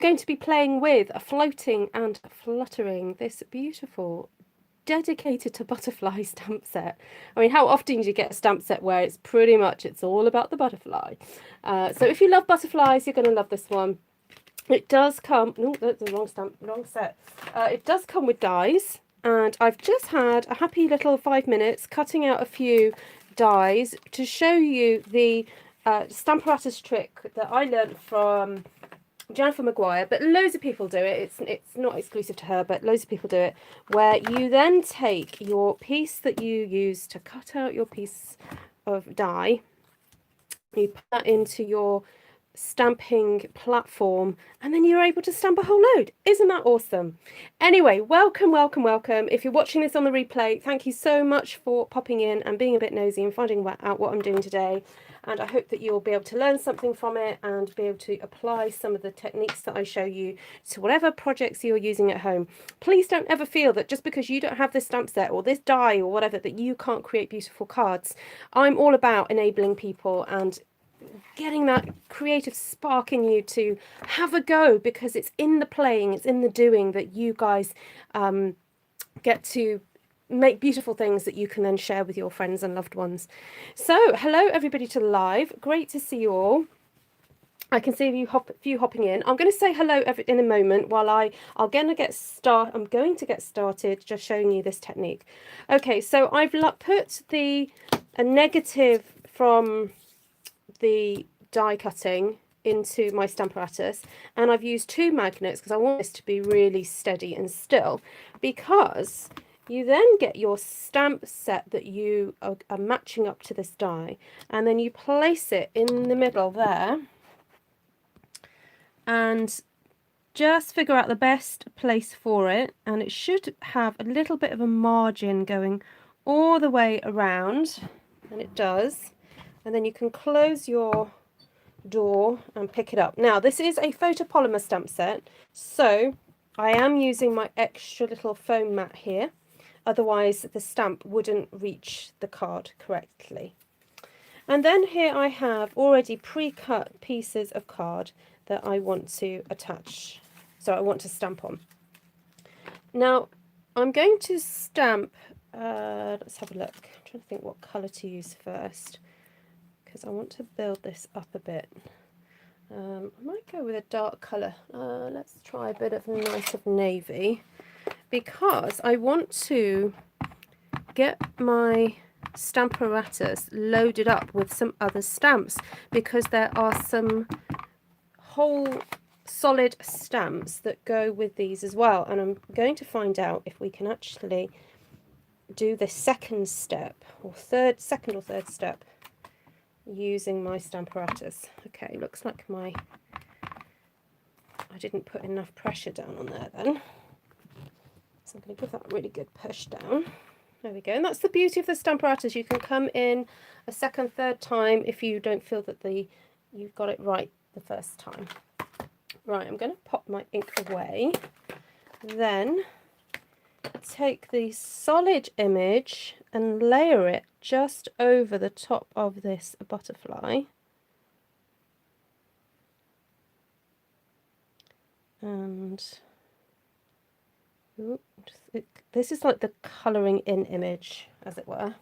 going to be playing with a floating and fluttering, this beautiful dedicated to butterfly stamp set. I mean, how often do you get a stamp set where it's pretty much it's all about the butterfly? So if you love butterflies, you're going to love this one. It does come, no, that's the wrong stamp, wrong set. It does come with dies, and I've just had a happy little 5 minutes cutting out a few dies to show you the Stamparatus trick that I learned from Jennifer Maguire, but loads of people do it. It's not exclusive to her, but loads of people do it, where you then take your piece that you use to cut out your piece of die, you put that into your stamping platform, and then you're able to stamp a whole load. Isn't that awesome? Anyway, welcome, welcome, welcome. If you're watching this on the replay, thank you so much for popping in and being a bit nosy and finding out what I'm doing today. And I hope that you'll be able to learn something from it and be able to apply some of the techniques that I show you to whatever projects you're using at home. Please don't ever feel that just because you don't have this stamp set or this die or whatever, that you can't create beautiful cards. I'm all about enabling people and getting that creative spark in you to have a go, because it's in the playing, it's in the doing that you guys get to make beautiful things that you can then share with your friends and loved ones. So hello everybody to live, great to see you all. I can see a few hopping in. I'm going to say hello in a moment while I'm going to get started just showing you this technique. Okay, so I've put a negative from the die cutting into my Stamparatus, and I've used 2 magnets because I want this to be really steady and still, because you then get your stamp set that you are matching up to this die, and then you place it in the middle there and just figure out the best place for it, and it should have a little bit of a margin going all the way around, and it does. And then you can close your door and pick it up. Now, this is a photopolymer stamp set, so I am using my extra little foam mat here, otherwise the stamp wouldn't reach the card correctly. And then here I have already pre-cut pieces of card that I want to attach, so I want to stamp on. Now, I'm going to stamp, let's have a look, I'm trying to think what colour to use first, because I want to build this up a bit. I might go with a dark colour. Let's try a bit of nice of navy, because I want to get my Stamparatus loaded up with some other stamps, because there are some whole solid stamps that go with these as well, and I'm going to find out if we can actually do the second or third step using my Stamparatus. Okay, looks like I didn't put enough pressure down on there then. So I'm going to give that a really good push down. There we go. And that's the beauty of the Stamparatus. You can come in a second, third time if you don't feel that you've got it right the first time. Right, I'm going to pop my ink away. Then take the solid image and layer it just over the top of this butterfly, and this is like the colouring in image, as it were.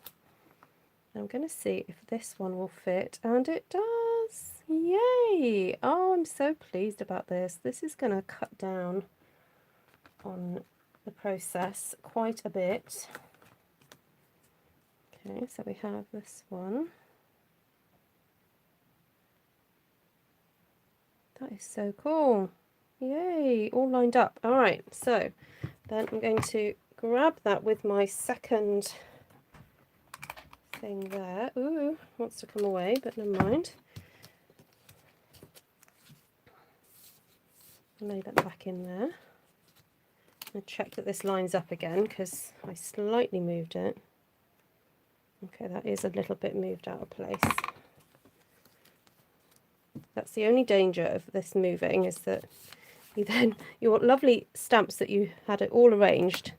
I'm going to see if this one will fit, and it does. Yay! Oh, I'm so pleased about this. This is going to cut down on the process quite a bit. Okay, so we have this one. That is so cool. Yay, all lined up. All right, so then I'm going to grab that with my second thing there. Ooh, wants to come away, but never mind. Lay that back in there. And check that this lines up again, because I slightly moved it. Okay, that is a little bit moved out of place. That's the only danger of this moving, is that your lovely stamps that you had it all arranged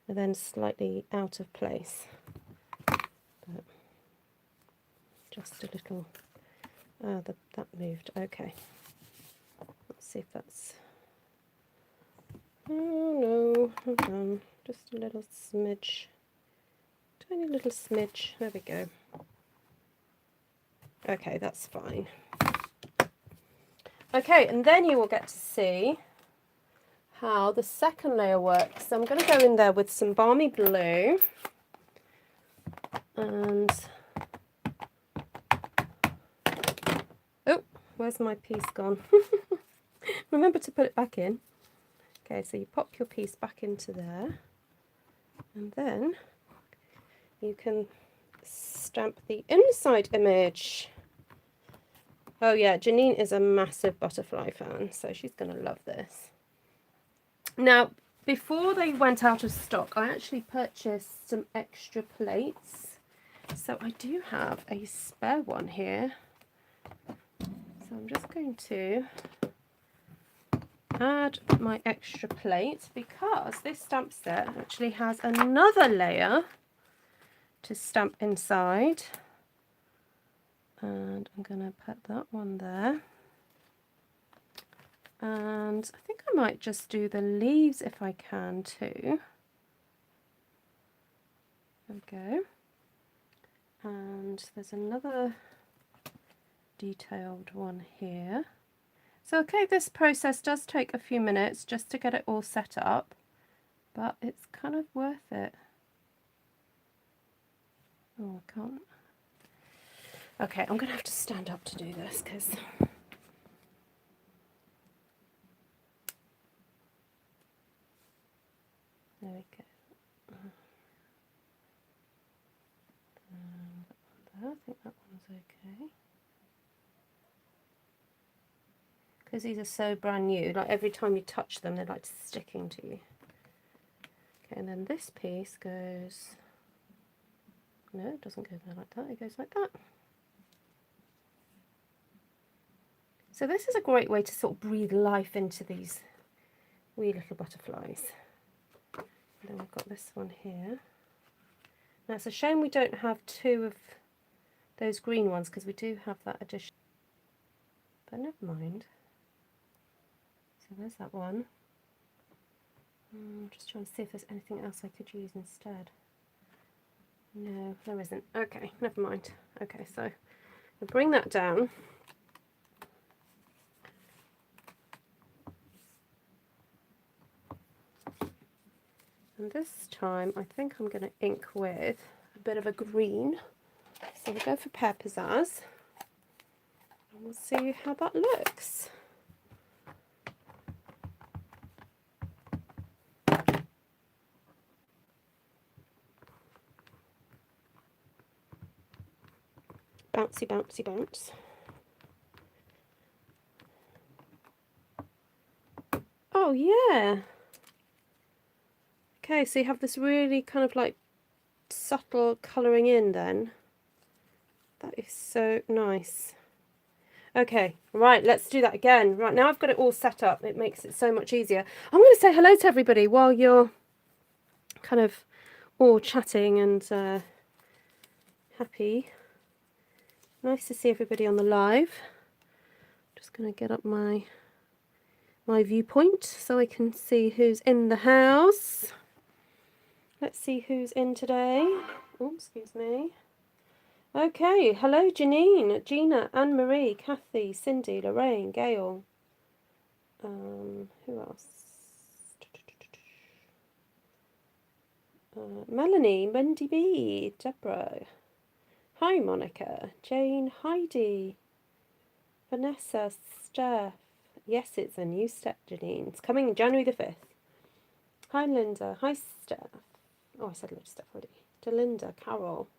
are then slightly out of place. But just a little, that moved. Okay, let's see if that's Oh no, hold on, just a little smidge, tiny little smidge, there we go. Okay, that's fine. Okay, and then you will get to see how the second layer works. So I'm going to go in there with some balmy blue, and oh, where's my piece gone? Remember to put it back in. Okay, so you pop your piece back into there, and then you can stamp the inside image. Oh yeah, Janine is a massive butterfly fan, so she's going to love this. Now, before they went out of stock, I actually purchased some extra plates. So I do have a spare one here. So I'm just going to add my extra plate because this stamp set actually has another layer to stamp inside. And I'm going to put that one there. And I think I might just do the leaves if I can too. There we go. And there's another detailed one here. So okay, this process does take a few minutes just to get it all set up, but it's kind of worth it. Oh, I can't. Okay, I'm going to have to stand up to do this because there we go. I think that one's okay. Because these are so brand new, like every time you touch them, they're like sticking to you. Okay, and then this piece goes, no, it doesn't go there like that, it goes like that. So this is a great way to sort of breathe life into these wee little butterflies. And then we've got this one here. Now it's a shame we don't have two of those green ones because we do have that addition, but never mind. So there's that one. I'm just trying to see if there's anything else I could use instead. No, there isn't. Okay, never mind. Okay, so I'll bring that down. And this time I think I'm going to ink with a bit of a green. So we'll go for Pear Pizzazz and we'll see how that looks. Bouncy, bouncy, bounce. Oh yeah. Okay, so you have this really kind of like subtle colouring in then. That is so nice. Okay, right, let's do that again. Right, now I've got it all set up. It makes it so much easier. I'm going to say hello to everybody while you're kind of all chatting and happy. Nice to see everybody on the live. Just going to get up my viewpoint so I can see who's in the house. Let's see who's in today. Oh, excuse me. Okay, hello Janine, Gina, Anne-Marie, Kathy, Cindy, Lorraine, Gail. Who else? Melanie, Wendy B, Deborah. Hi Monica, Jane, Heidi, Vanessa, Steph. Yes, it's a new step, Janine. It's coming January the 5th. Hi Linda, hi Steph. Oh, I said hello to Steph already. To Linda, Carol.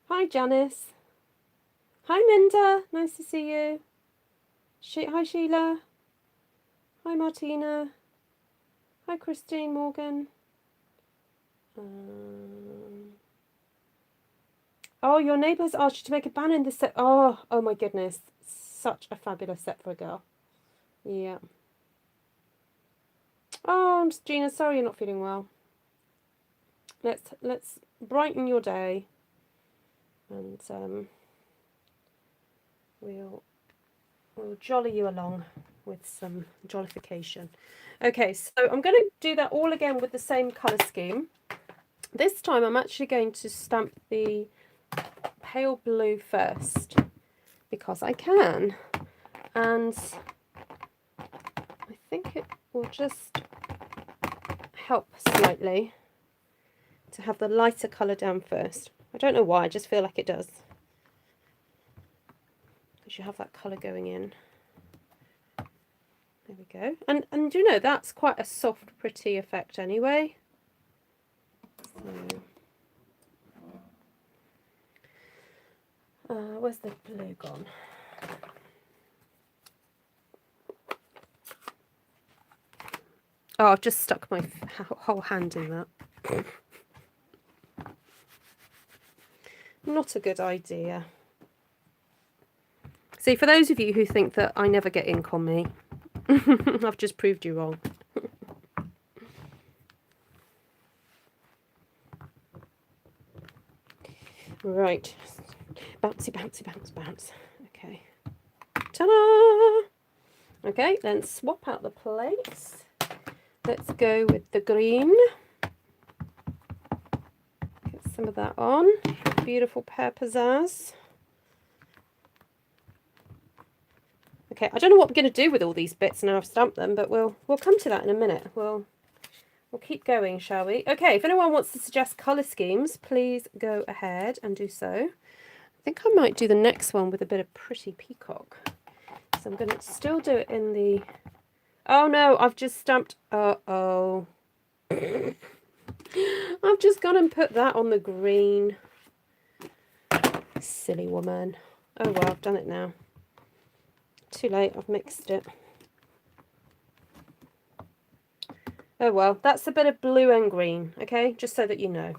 Hi Janice. Hi Minda, nice to see you. Hi Sheila. Hi Martina. Hi Christine Morgan. Oh, your neighbours asked you to make a banner in this set. Oh my goodness. Such a fabulous set for a girl. Yeah. Oh, Gina, sorry you're not feeling well. Let's brighten your day. And we'll We'll jolly you along with some jollification. Okay, so I'm going to do that all again with the same colour scheme. This time I'm actually going to stamp the pale blue first because I can, and I think it will just help slightly to have the lighter colour down first. I don't know why, I just feel like it does. Because you have that colour going in. There we go. And you know, that's quite a soft, pretty effect anyway. So, where's the blue gone? Oh, I've just stuck my whole hand in that. Not a good idea. See, for those of you who think that I never get ink on me, I've just proved you wrong. Right. Bouncy, bouncy, bounce, bounce. Okay. Ta-da! Okay, then swap out the plates. Let's go with the green. Get some of that on. Beautiful pear pizzazz. Okay, I don't know what I'm going to do with all these bits now I've stamped them, but we'll come to that in a minute. We'll keep going, shall we? Okay, if anyone wants to suggest colour schemes, please go ahead and do so. I think I might do the next one with a bit of pretty peacock. So I'm going to still do it in the... Oh no, I've just stamped... Uh-oh. I've just gone and put that on the green. Silly woman. Oh well, I've done it now. Too late, I've mixed it. Oh well, that's a bit of blue and green, okay? Just so that you know.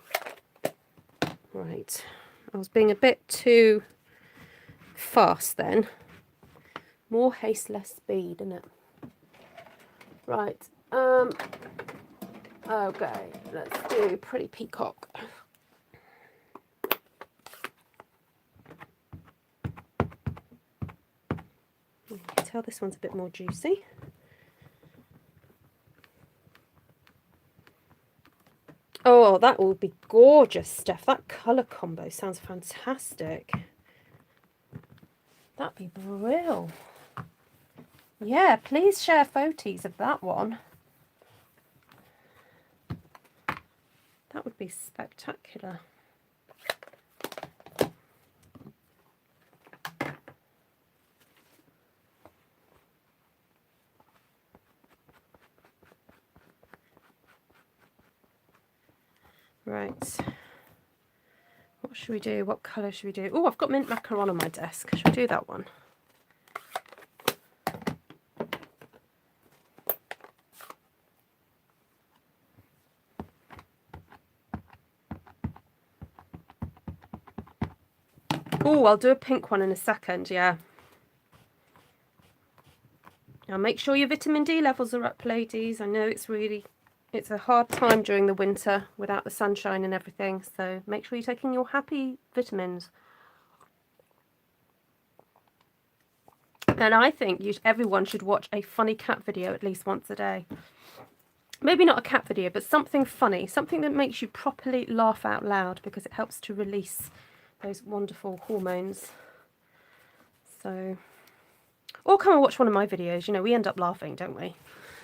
Right. I was being a bit too fast then. More haste, less speed, isn't it? Right. Okay, let's do pretty peacock. You can tell this one's a bit more juicy. Oh, that will be gorgeous, Steph. That colour combo sounds fantastic. That'd be brilliant. Yeah, please share photos of that one. That would be spectacular. Right. What should we do? What colour should we do? Oh, I've got mint macaron on my desk. Should we do that one? Oh, I'll do a pink one in a second, yeah. Now make sure your vitamin D levels are up, ladies. I know it's a hard time during the winter without the sunshine and everything, so make sure you're taking your happy vitamins. And I think everyone should watch a funny cat video at least once a day. Maybe not a cat video, but something funny, something that makes you properly laugh out loud, because it helps to release those wonderful hormones. So, or come and watch one of my videos. You know, we end up laughing, don't we?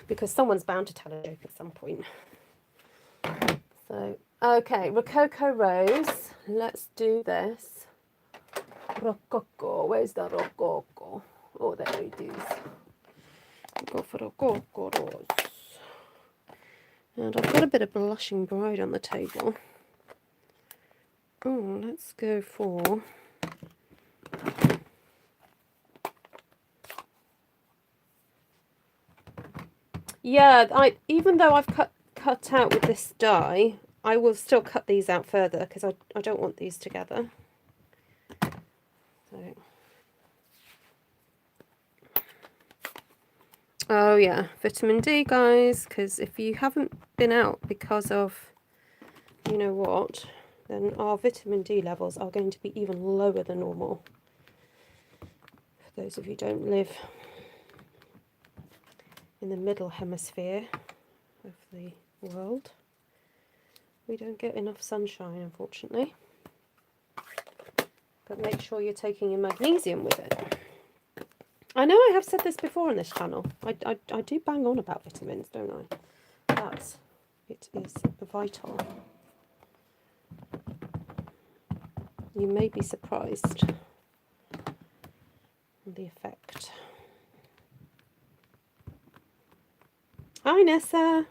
Because someone's bound to tell a joke at some point. So, okay, Rococo Rose. Let's do this. Rococo, where's the Rococo? Oh, there it is. Go for Rococo Rose. And I've got a bit of Blushing Bride on the table. Oh, let's go for... Yeah, even though I've cut out with this die, I will still cut these out further because I don't want these together. So. Oh yeah, vitamin D, guys, because if you haven't been out because of you know what, then our vitamin D levels are going to be even lower than normal for those of you who don't live in the middle hemisphere of the world, we don't get enough sunshine, unfortunately. But make sure you're taking your magnesium with it. I know I have said this before on this channel. I do bang on about vitamins, don't I? But it is vital. You may be surprised at the effect. Hi, Nessa.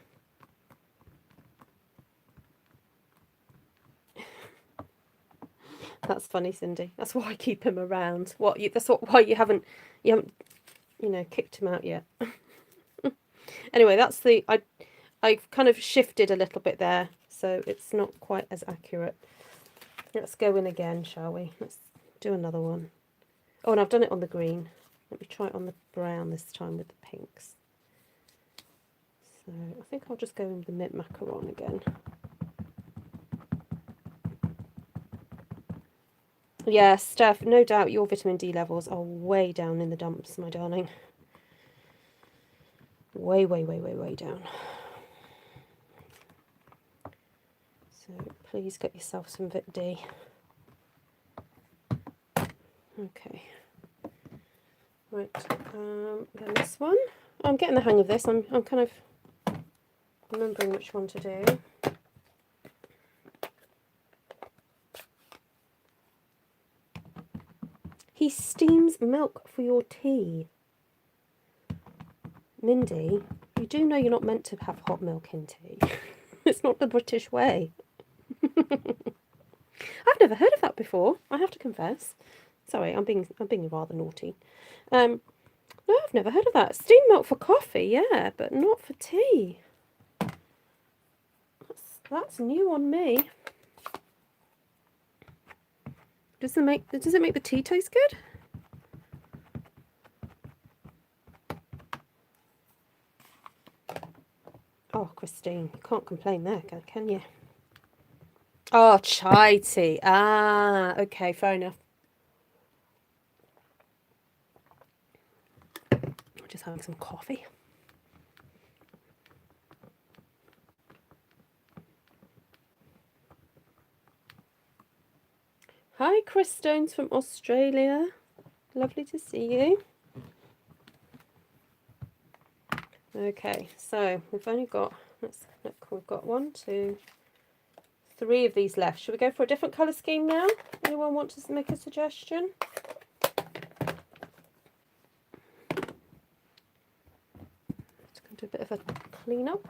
That's funny, Cindy. That's why I keep him around. Why you haven't kicked him out yet. Anyway, that's I've kind of shifted a little bit there, so it's not quite as accurate. Let's go in again, shall we? Let's do another one. Oh, and I've done it on the green. Let me try it on the brown this time with the pinks. So I think I'll just go in with the mint macaron again. Yeah, Steph, no doubt your vitamin D levels are way down in the dumps, my darling. Way, way, way, way, way down. So please get yourself some Vit D. Okay. Right, then this one. I'm getting the hang of this. I'm kind of remembering which one to do. He steams milk for your tea. Mindy, you do know you're not meant to have hot milk in tea. It's not the British way. I've never heard of that before, I have to confess. Sorry, I'm being rather naughty. No, I've never heard of that. Steamed milk for coffee, yeah, but not for tea. That's new on me. Does it make the tea taste good? Oh, Christine, you can't complain there, can you? Oh, chai tea. Ah, okay, fair enough. I'm just having some coffee. Hi, Chris Stones from Australia. Lovely to see you. Okay, so we've only got, let's look, we've got 1, 2, 3 of these left. Should we go for a different colour scheme now? Anyone want to make a suggestion? Just going to do a bit of a clean up.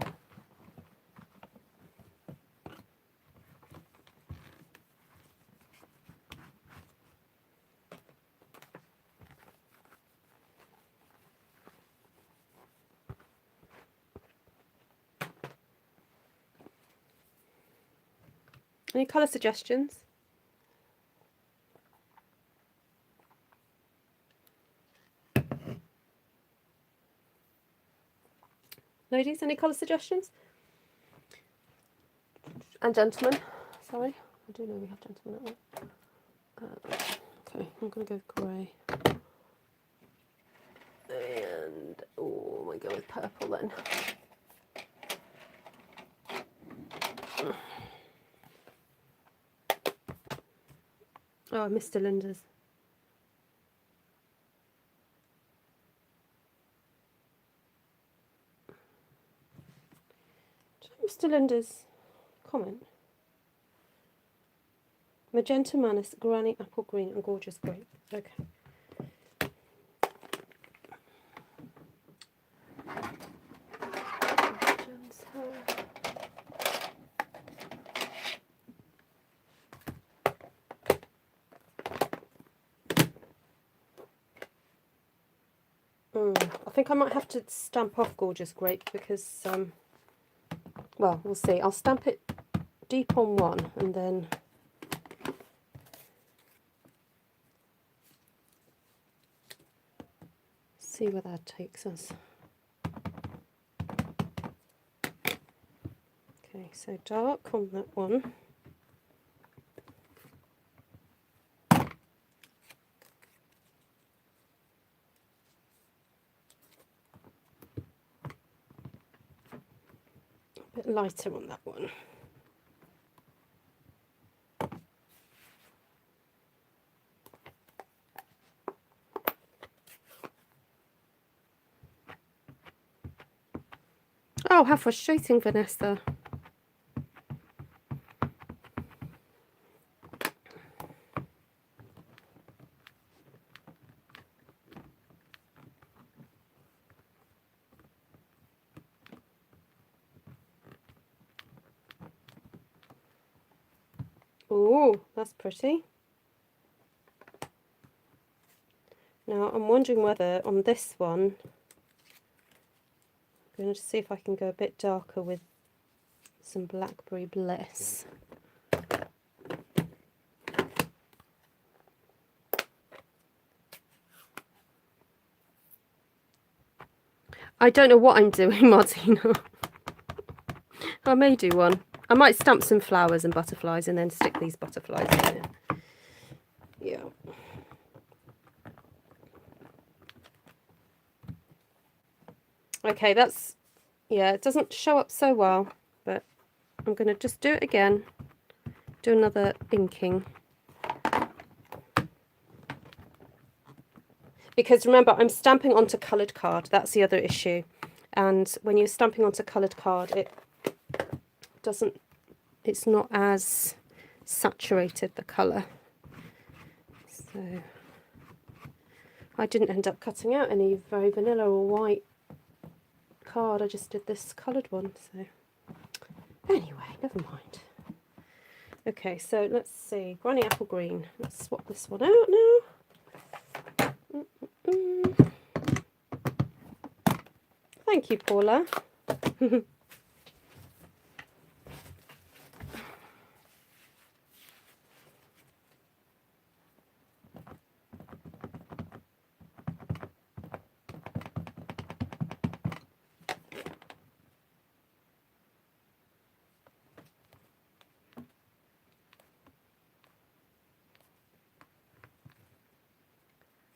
Any colour suggestions? Ladies, any colour suggestions? And gentlemen, sorry, I do know we have gentlemen at one. Okay, I'm going to go grey. And, oh, I might go with purple then. Oh, Mr. Linda's. Mr. Linda's comment. Magenta Manus, Granny Apple Green and Gorgeous Grape. Okay. I think I might have to stamp off Gorgeous Grape because, well, we'll see. I'll stamp it deep on one and then see where that takes us. Okay, so dark on that one. A bit lighter on that one. Oh, how frustrating, Vanessa. Oh, that's pretty. Now, I'm wondering whether on this one, I'm going to see if I can go a bit darker with some Blackberry Bliss. I don't know what I'm doing, Martina. I may do one. I might stamp some flowers and butterflies and then stick these butterflies in it. Yeah. Okay, that's, yeah, it doesn't show up so well, but I'm going to just do it again. Do another inking. Because remember, I'm stamping onto coloured card. That's the other issue. And when you're stamping onto coloured card, it doesn't, it's not as saturated, the colour. So I didn't end up cutting out any very vanilla or white card. I just did this coloured one. So anyway, never mind. Okay, so let's see. Granny Apple Green. Let's swap this one out now. Thank you, Paula.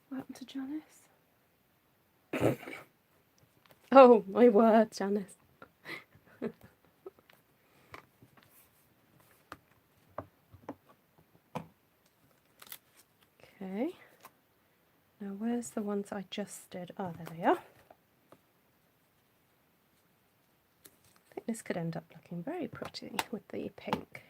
What happened to Janice? Oh, my word, Janice. Okay. Now, where's the ones I just did? Oh, there they are. I think this could end up looking very pretty with the pink.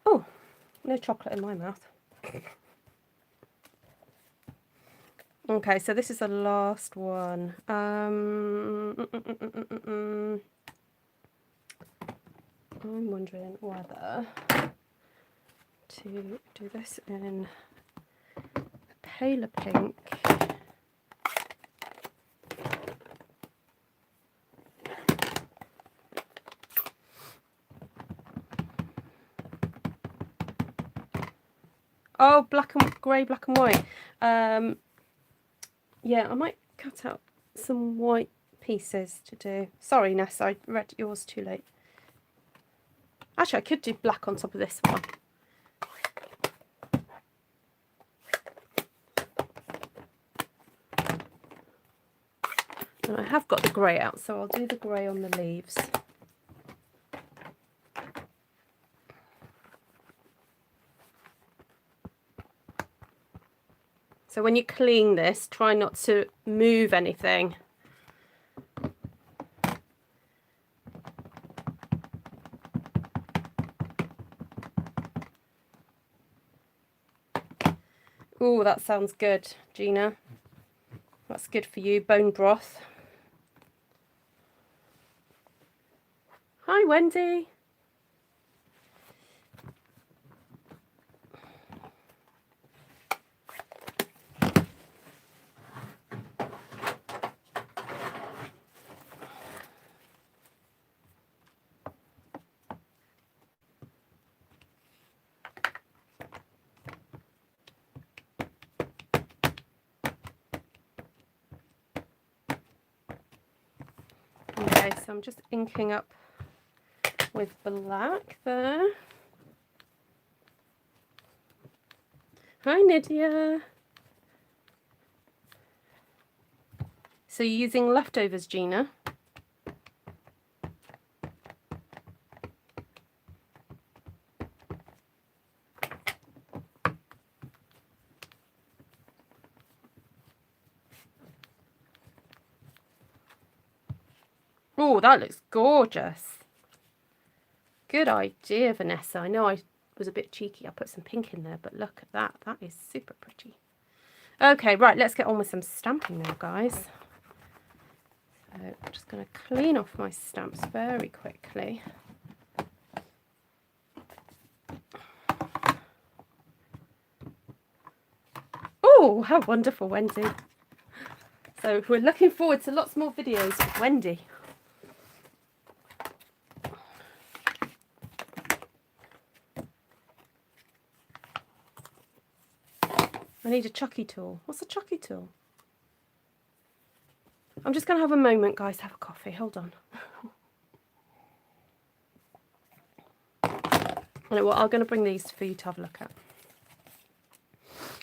Oh, no chocolate in my mouth. Okay, so this is the last one. I'm wondering whether to do this in a paler pink. Oh, black and grey, black and white. Yeah, I might cut out some white pieces to do. Sorry, Ness, I read yours too late. Actually, I could do black on top of this one. And I have got the grey out, so I'll do the grey on the leaves. So when you clean this, try not to move anything. Oh, that sounds good, Gina. That's good for you, bone broth. Hi, Wendy. Okay, so I'm just inking up with black there. Hi, Nydia. So you're using leftovers, Gina? Oh, that looks gorgeous. Good idea, Vanessa. I know I was a bit cheeky. I put some pink in there, but look at that. That is super pretty. Okay, right, let's get on with some stamping now, guys. So I'm just going to clean off my stamps very quickly. Oh, how wonderful, Wendy. So we're looking forward to lots more videos with Wendy. I need a chucky tool. What's a chucky tool? I'm just going to have a moment, guys, to have a coffee. Hold on. You know what? I'm going to bring these for you to have a look at.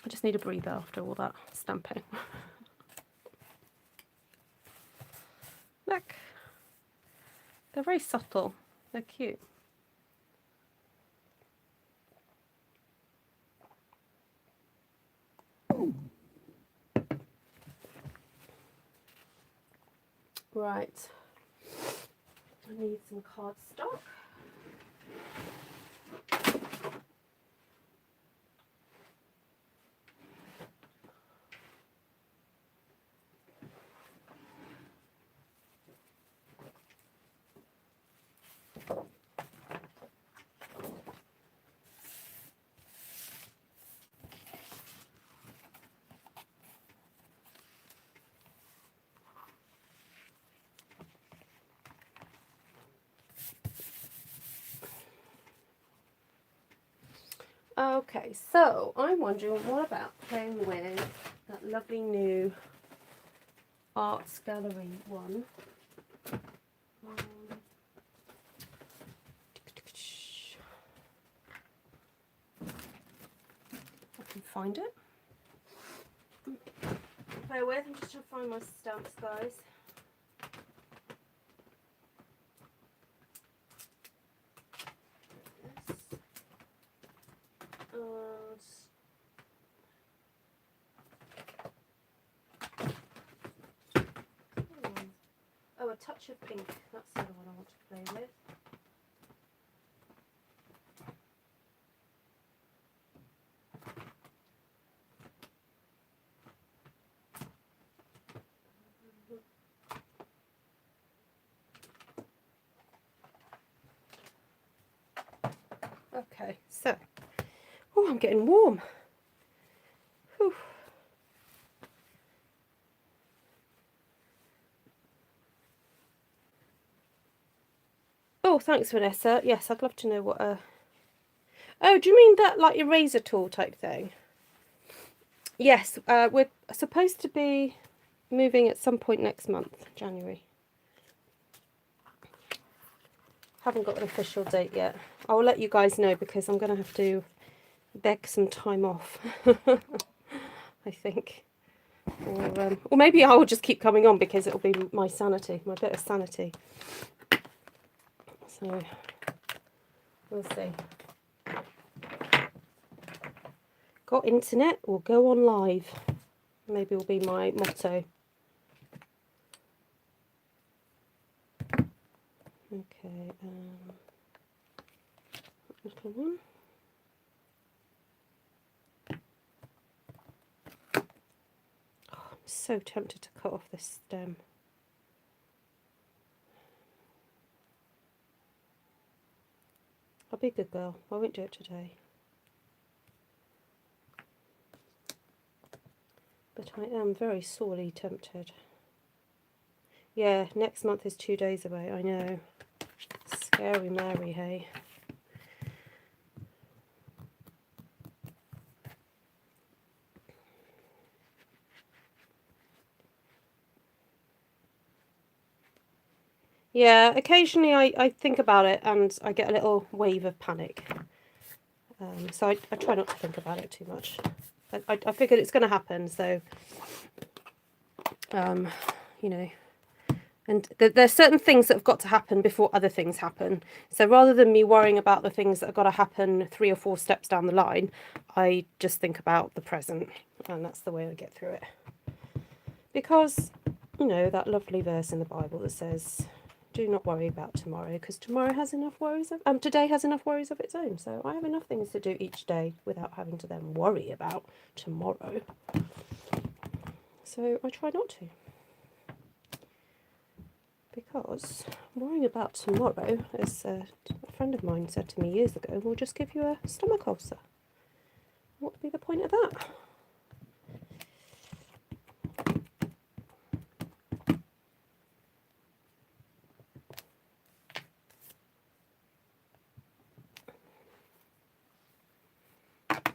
I just need a breather after all that stamping. Look. They're very subtle. They're cute. Right. I need some cardstock. Okay, so I'm wondering, what about playing with that lovely new Arts Gallery one? I can find it. Bear with, I'm just trying to find my stamps, guys. Oh, a touch of pink. That's the other one I want to play with. Okay, so, oh, I'm getting warm. Whew. Oh, thanks, Vanessa. Yes, I'd love to know what a... Oh, do you mean that, like, eraser tool type thing? Yes, we're supposed to be moving at some point next month, January. Haven't got an official date yet. I will let you guys know because I'm going to have to beg some time off, I think. Or maybe I will just keep coming on because it'll be my sanity, my bit of sanity. So, we'll see. Got internet or go on live. Maybe will be my motto. Okay, little one. Oh, I'm so tempted to cut off this stem. I'll be a good girl. I won't do it today. But I am very sorely tempted. Yeah, next month is 2 days away. I know. Scary Mary, hey. Yeah, occasionally I think about it and I get a little wave of panic. So I try not to think about it too much. I figured it's going to happen, so, you know, and there's certain things that have got to happen before other things happen. So rather than me worrying about the things that have got to happen 3 or 4 steps down the line, I just think about the present, and that's the way I get through it. Because, you know, that lovely verse in the Bible that says, do not worry about tomorrow, because tomorrow has enough worries of, today has enough worries of its own. So I have enough things to do each day without having to then worry about tomorrow. So I try not to. Because worrying about tomorrow, as a friend of mine said to me years ago, will just give you a stomach ulcer. What would be the point of that?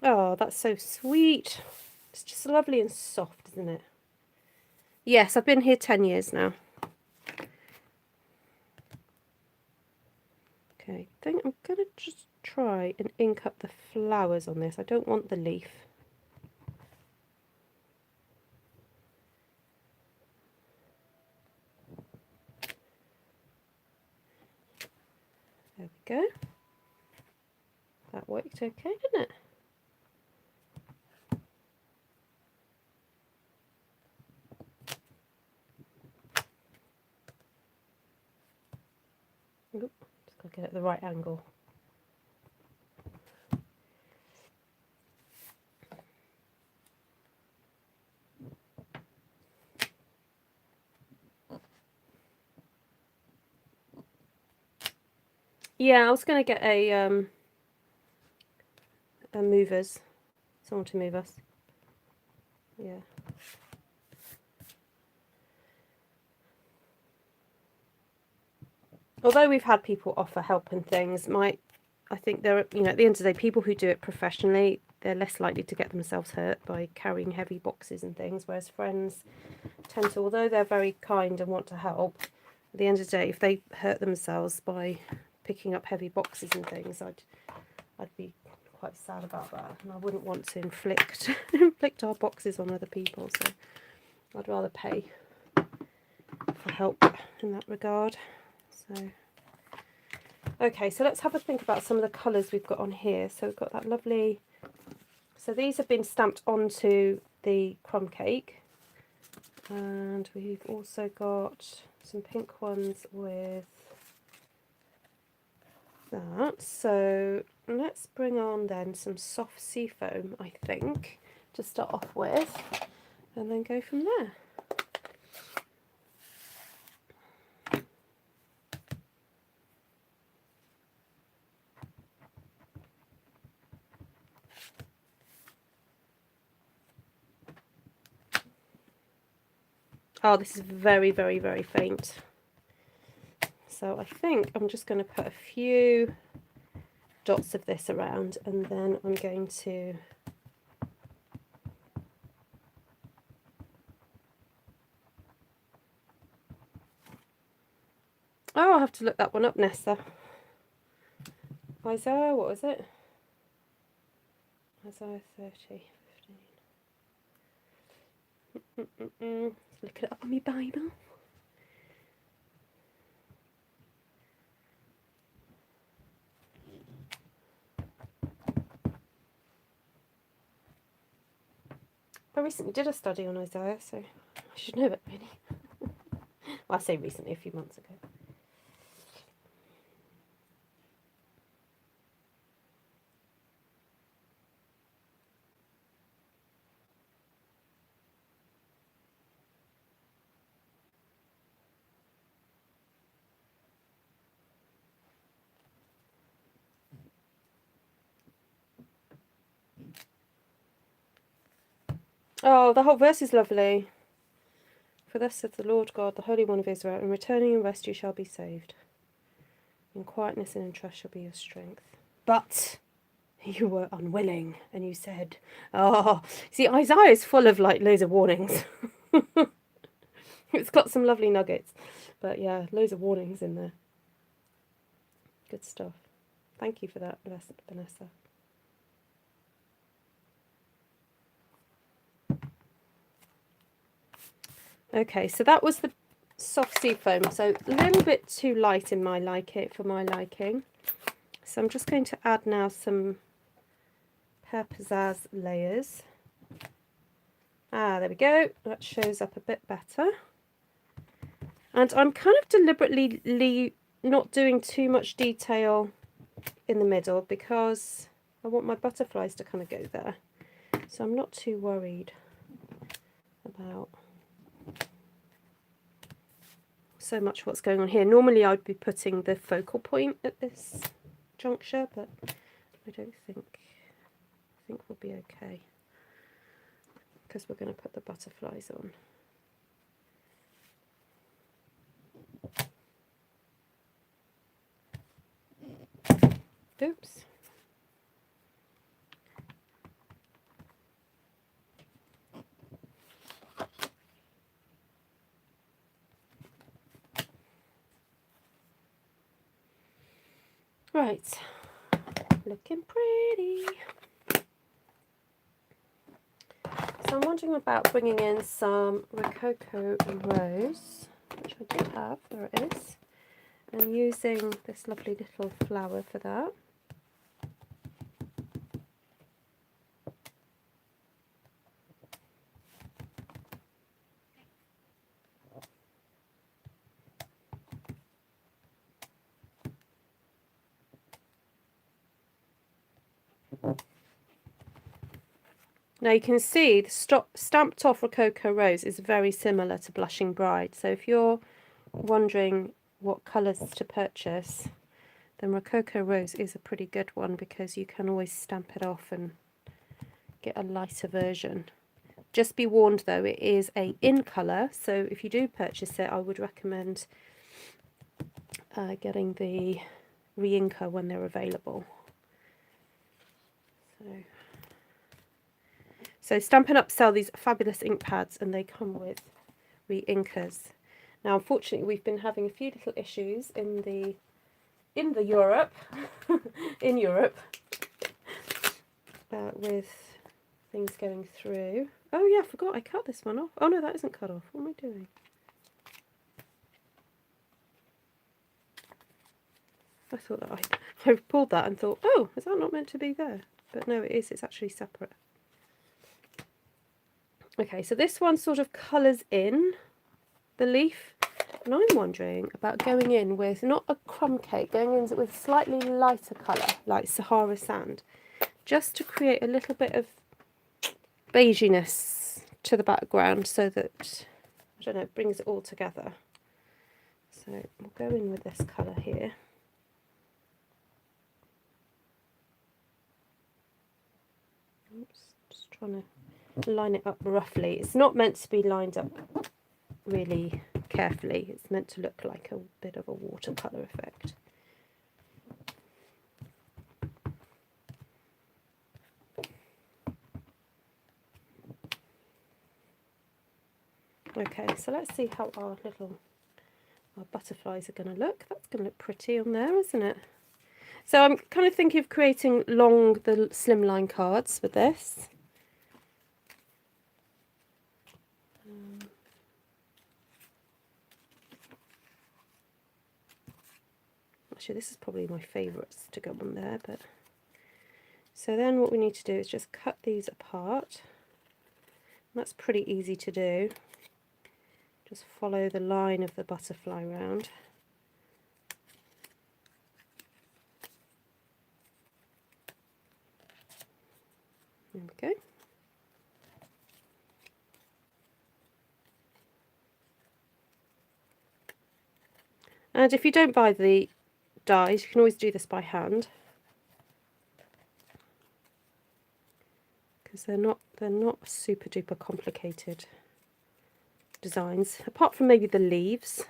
Oh, that's so sweet. It's just lovely and soft, isn't it? Yes, I've been here 10 years now. Okay, I think I'm going to just try and ink up the flowers on this. I don't want the leaf. There we go. That worked okay, didn't it? Oop, just got to get it at the right angle. Yeah, I was going to get a movers, someone to move us. Yeah. Although we've had people offer help and things, I think there are, you know, at the end of the day, people who do it professionally, they're less likely to get themselves hurt by carrying heavy boxes and things, whereas friends tend to, although they're very kind and want to help, at the end of the day, if they hurt themselves by picking up heavy boxes and things, I'd be quite sad about that, and I wouldn't want to inflict our boxes on other people, so I'd rather pay for help in that regard. So okay, so let's have a think about some of the colours we've got on here. So we've got that lovely, so these have been stamped onto the crumb cake, and we've also got some pink ones with that. So let's bring on then some soft sea foam, I think, to start off with, and then go from there. Oh, this is very, very, very faint. So I think I'm just going to put a few dots of this around, and then I'm going to I'll have to look that one up, Nessa. Isaiah, what was it? Isaiah 30, 15. Look it up on my Bible. I recently did a study on Isaiah, so I should know it really. Well, I say recently, a few months ago. Oh, the whole verse is lovely. For thus saith the Lord God, the Holy One of Israel, in returning and rest you shall be saved. In quietness and in trust shall be your strength. But you were unwilling, and you said, oh, see, Isaiah is full of like loads of warnings. It's got some lovely nuggets, but yeah, loads of warnings in there. Good stuff. Thank you for that, Vanessa. Okay, so that was the soft sea foam. So a little bit too light in my for my liking. So I'm just going to add now some Pear Pizzazz layers. Ah, there we go. That shows up a bit better. And I'm kind of deliberately not doing too much detail in the middle because I want my butterflies to kind of go there. So I'm not too worried about so much what's going on here. Normally I'd be putting the focal point at this juncture, but I don't think, I think we'll be okay because we're going to put the butterflies on. Oops. Right, looking pretty. So I'm wondering about bringing in some Rococo Rose, which I do have, there it is, and using this lovely little flower for that. Now you can see the stamped off Rococo Rose is very similar to Blushing Bride. So if you're wondering what colours to purchase, then Rococo Rose is a pretty good one because you can always stamp it off and get a lighter version. Just be warned though, it is a in colour, so if you do purchase it, I would recommend getting the re-inker when they're available. So Stampin' Up sell these fabulous ink pads and they come with re-inkers. Now unfortunately we've been having a few little issues in the Europe in Europe with things going through. Oh yeah, I forgot I cut this one off. Oh no, that isn't cut off. What am I doing? I thought that I pulled that and thought, oh, is that not meant to be there? But no, it is. It's actually separate. Okay, so this one sort of colours in the leaf, and I'm wondering about going in with not a crumb cake, going in with slightly lighter colour, like Sahara sand, just to create a little bit of beiginess to the background so that, I don't know, it brings it all together. So we'll go in with this colour here. Oops, just trying to line it up roughly. It's not meant to be lined up really carefully. It's meant to look like a bit of a watercolour effect. Okay, so let's see how our butterflies are going to look. That's going to look pretty on there, isn't it? So I'm kind of thinking of creating the slimline cards with this. Actually, this is probably my favourites to go on there. But so then what we need to do is just cut these apart. That's pretty easy to do. Just follow the line of the butterfly round. There we go. And if you don't buy the dies, you can always do this by hand, because they're not super duper complicated designs, apart from maybe the leaves.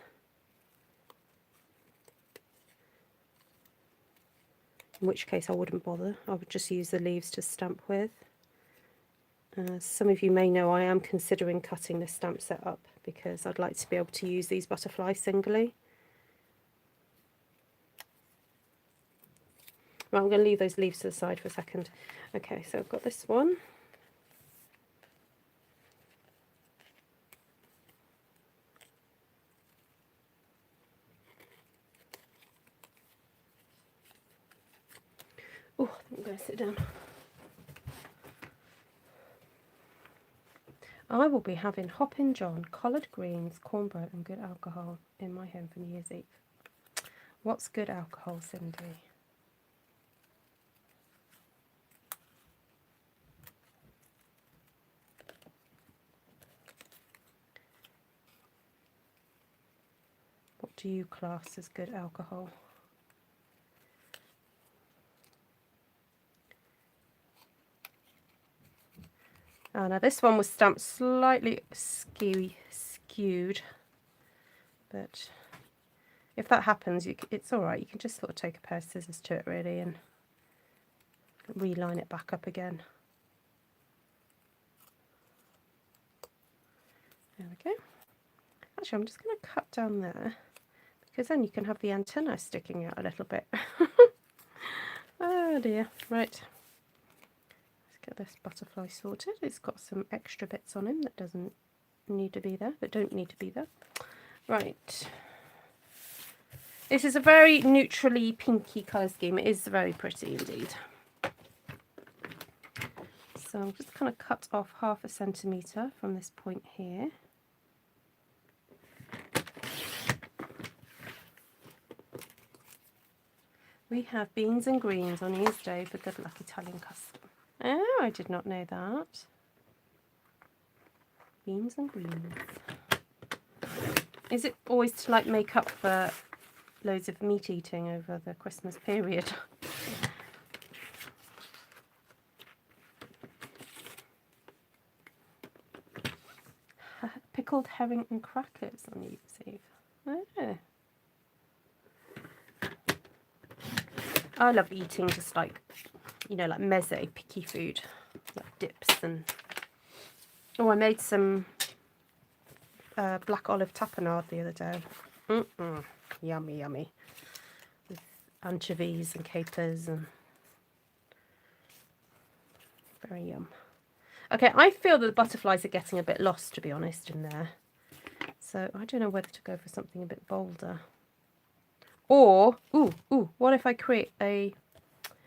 In which case I wouldn't bother. I would just use the leaves to stamp with. Some of you may know I am considering cutting this stamp set up because I'd like to be able to use these butterflies singly. Right, I'm going to leave those leaves to the side for a second. Okay, so I've got this one. Oh, I think I'm going to sit down. I will be having Hoppin' John, collard greens, cornbread and good alcohol in my home for New Year's Eve. What's good alcohol, Cindy? What do you class as good alcohol? Oh, now this one was stamped slightly skewed, but if that happens, it's all right. You can just sort of take a pair of scissors to it really and reline it back up again. There we go. Actually, I'm just going to cut down there because then you can have the antenna sticking out a little bit. Oh dear. Right. Let's get this butterfly sorted. It's got some extra bits on him that don't need to be there. Right. This is a very neutrally pinky colour scheme. It is very pretty indeed. So I'm just kind of cut off 1/2 centimetre from this point here. We have beans and greens on New Year's Day for good luck Italian custom. Oh, I did not know that. Beans and greens. Is it always to like make up for loads of meat eating over the Christmas period? Pickled herring and crackers on New Year's Eve. Oh. I love eating just like, you know, like meze, picky food, like dips and... Oh, I made some black olive tapenade the other day. Yummy, yummy. With anchovies and capers and... Very yum. Okay, I feel that the butterflies are getting a bit lost, to be honest, in there. So I don't know whether to go for something a bit bolder. Or, what if I create a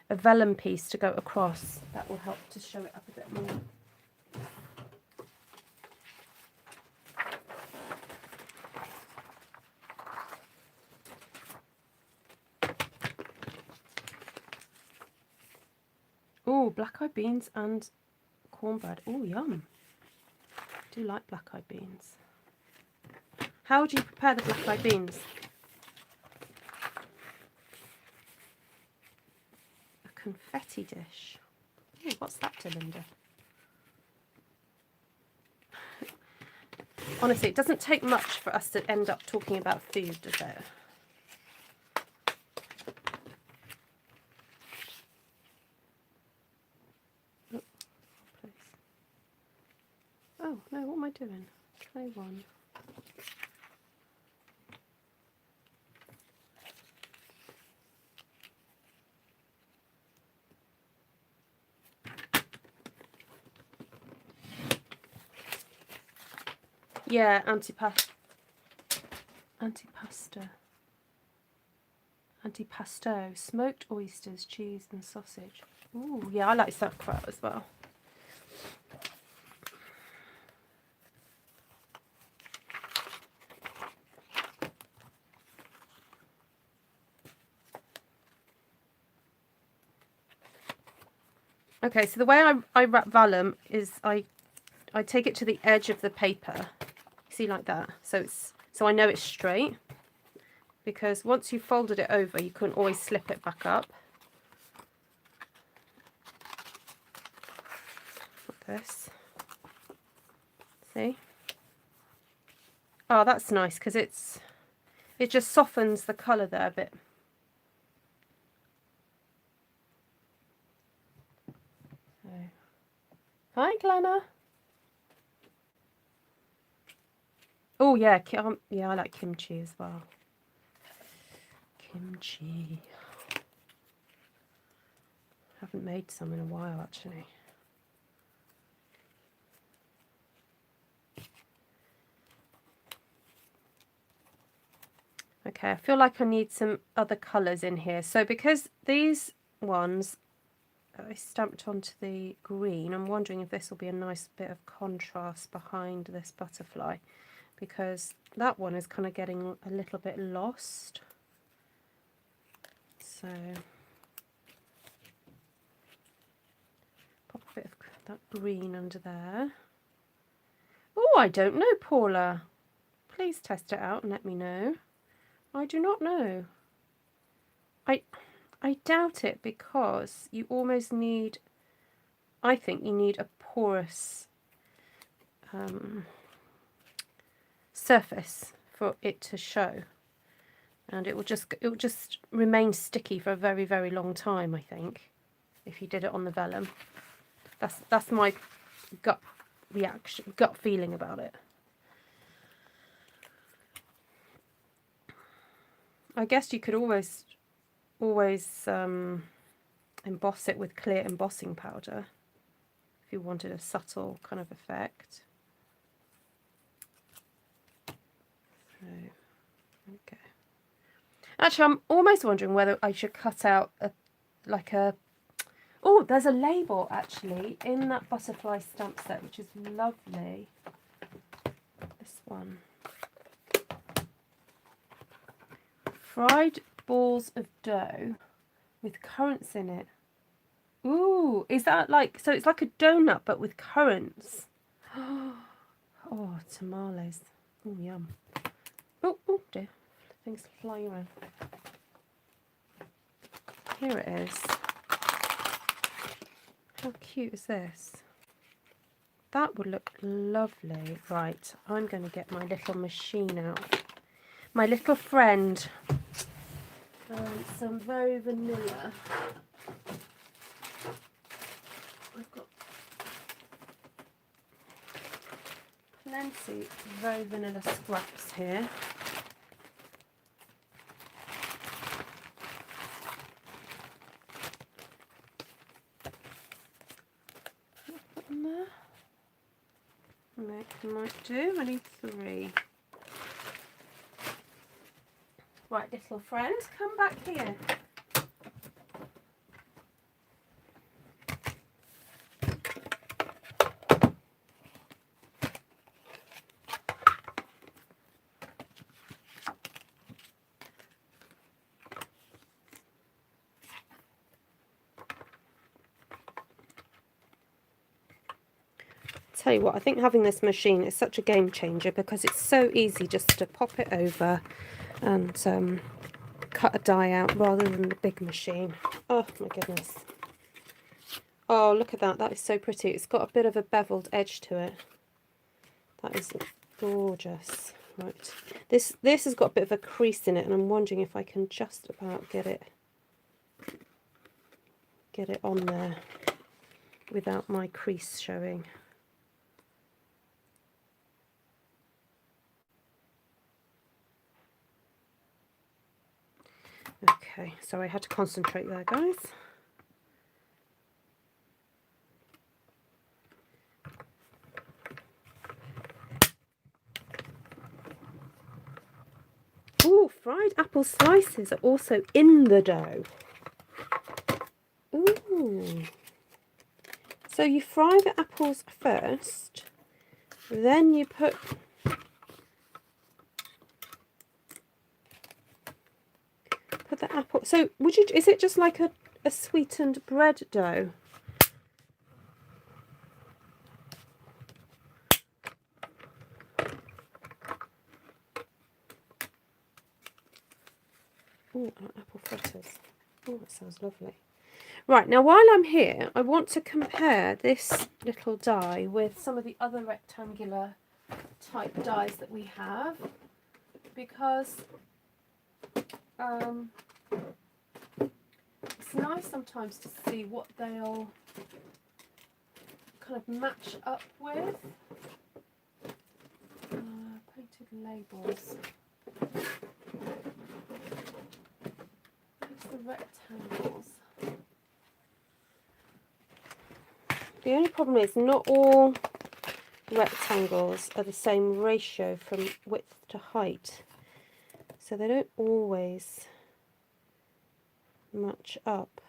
vellum piece to go across? That will help to show it up a bit more. Oh, black-eyed beans and cornbread. Oh, yum. I do like black-eyed beans. How do you prepare the black-eyed beans? A confetti dish. Ooh, what's that, Delinda? Honestly, it doesn't take much for us to end up talking about food, does it? Oh, no, what am I doing? Tray one. Yeah, antipasto, smoked oysters, cheese and sausage. Ooh, yeah, I like sauerkraut as well. Okay, so the way I wrap vellum is I take it to the edge of the paper. See, like that. So I know it's straight, because once you've folded it over, you can always slip it back up. Like this. See? Oh, that's nice because it just softens the colour there a bit. Hi, Glenna. Oh yeah, yeah, I like kimchi as well. Kimchi. Haven't made some in a while actually. Okay, I feel like I need some other colours in here. So because these ones I stamped onto the green, I'm wondering if this will be a nice bit of contrast behind this butterfly, because that one is kind of getting a little bit lost. So pop a bit of that green under there. Oh, I don't know, Paula. Please test it out and let me know. I do not know. I doubt it, because you almost need, I think you need a porous surface for it to show, and it will just remain sticky for a very, very long time, I think, if you did it on the vellum. That's my gut feeling about it. I guess you could always emboss it with clear embossing powder if you wanted a subtle kind of effect. So, okay. Actually, I'm almost wondering whether I should cut out oh, there's a label actually in that butterfly stamp set, which is lovely. This one. Fried balls of dough with currants in it. Ooh, is that like, so it's like a donut but with currants. Oh, tamales. Oh, yum. Oh, dear. Things flying around. Here it is. How cute is this? That would look lovely. Right, I'm going to get my little machine out. My little friend. Some very vanilla. I've got plenty of very vanilla scraps here. Put them there. Might do. I need 3. Right, little friend, come back here. Tell you what, I think having this machine is such a game changer, because it's so easy just to pop it over and cut a die out rather than the big machine. Oh my goodness. Oh, look at that. That is so pretty. It's got a bit of a beveled edge to it. That is gorgeous. Right. This has got a bit of a crease in it, and I'm wondering if I can just about get it on there without my crease showing. Okay, so I had to concentrate there, guys. Ooh, fried apple slices are also in the dough. Ooh. So you fry the apples first, then you put the apple. So is it just like a sweetened bread dough? Oh, apple fritters. Oh, that sounds lovely. Right, now while I'm here, I want to compare this little die with some of the other rectangular type dies that we have, because it's nice sometimes to see what they'll kind of match up with. Painted labels. There's the rectangles. The only problem is not all rectangles are the same ratio from width to height, so they don't always match up.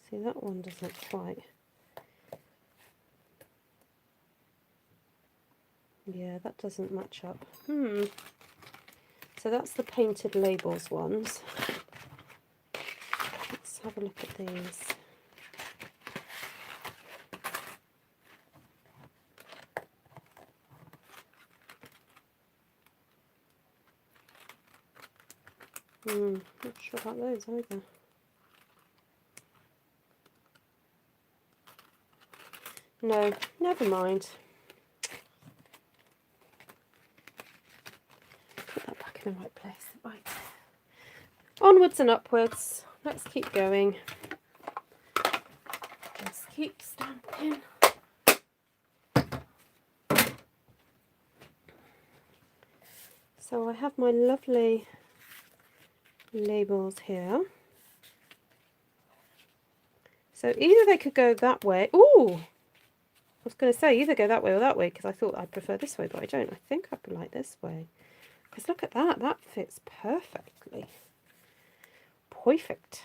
See, that one doesn't quite. Yeah, that doesn't match up. So that's the painted labels ones. Let's have a look at these. Not sure about those either. No, never mind. Put that back in the right place. Right. Onwards and upwards. Let's keep going. Let's keep stamping. So I have my lovely labels here. So either they could go that way. Ooh! I was going to say either go that way or that way, because I thought I'd prefer this way, but I don't. I think I'd like this way. Because look at that. That fits perfectly. Perfect.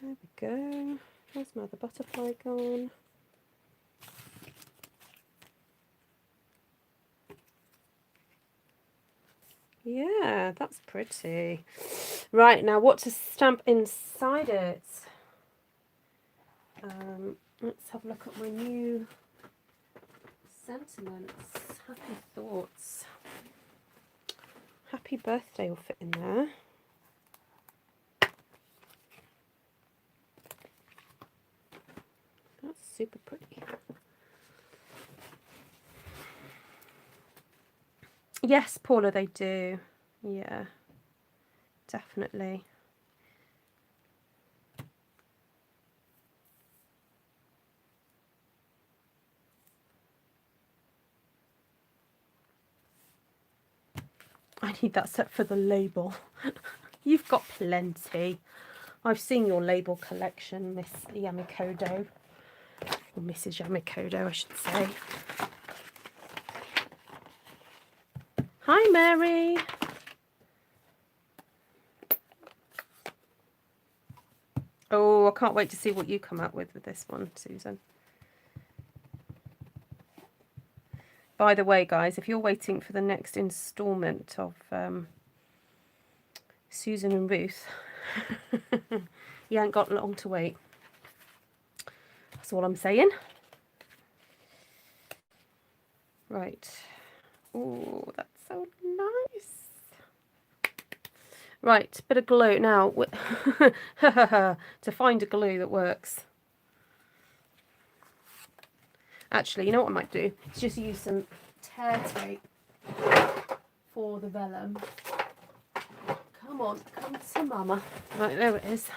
There we go. There's my other butterfly gone. Yeah, that's pretty. Right, now what to stamp inside it? Let's have a look at my new sentiments. Happy thoughts. Happy birthday will fit in there. That's super pretty. Yes, Paula, they do. Yeah, definitely. I need that set for the label. You've got plenty. I've seen your label collection, Miss Yamakodo. Or Mrs. Yamakodo, I should say. Hi, Mary. Oh, I can't wait to see what you come up with this one, Susan. By the way, guys, if you're waiting for the next instalment of Susan and Ruth, you ain't got long to wait. That's all I'm saying. Right. Oh, that's so nice. Right, bit of glue. Now, to find a glue that works. Actually, you know what I might do? Is just use some tear tape for the vellum. Come on, come to mama. Right, there it is.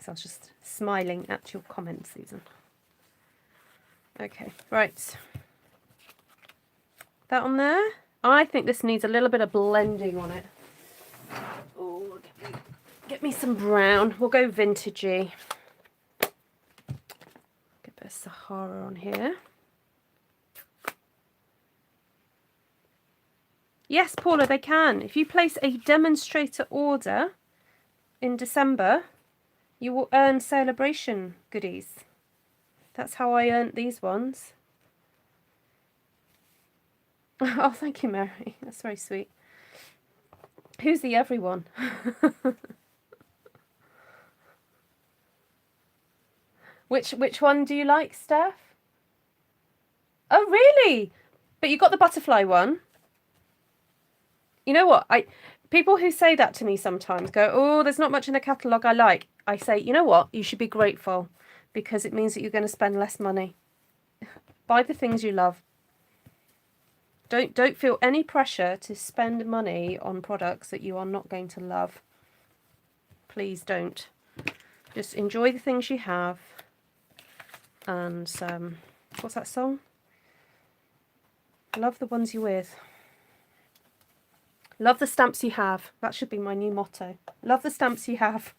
So I was just smiling at your comments, Susan. Okay, right. That on there. I think this needs a little bit of blending on it. Oh, get me some brown. We'll go vintagey. Get a bit of Sahara on here. Yes, Paula, they can. If you place a demonstrator order in December, you will earn celebration goodies. That's how I earned these ones. Oh, thank you, Mary. That's very sweet. Who's the everyone? Which one do you like, Steph? Oh, really? But you got the butterfly one. You know what? People who say that to me sometimes go, "Oh, there's not much in the catalogue I like." I say, "You know what? You should be grateful because it means that you're going to spend less money. Buy the things you love. Don't feel any pressure to spend money on products that you are not going to love. Please don't. Just enjoy the things you have." And what's that song? Love the ones you're with. Love the stamps you have. That should be my new motto. Love the stamps you have.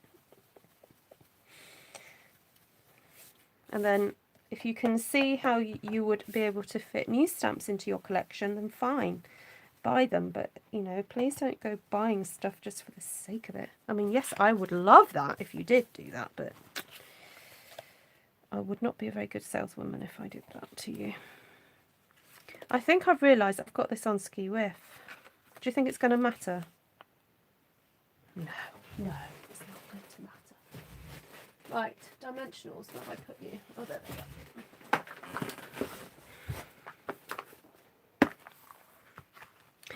And then if you can see how you would be able to fit new stamps into your collection, then fine. Buy them. But, you know, please don't go buying stuff just for the sake of it. I mean, yes, I would love that if you did do that, but I would not be a very good saleswoman if I did that to you. I think I've realised I've got this on Ski Whiff. Do you think it's going to matter? No, it's not going to matter. Right, dimensionals, where have I put you? Oh, there they go.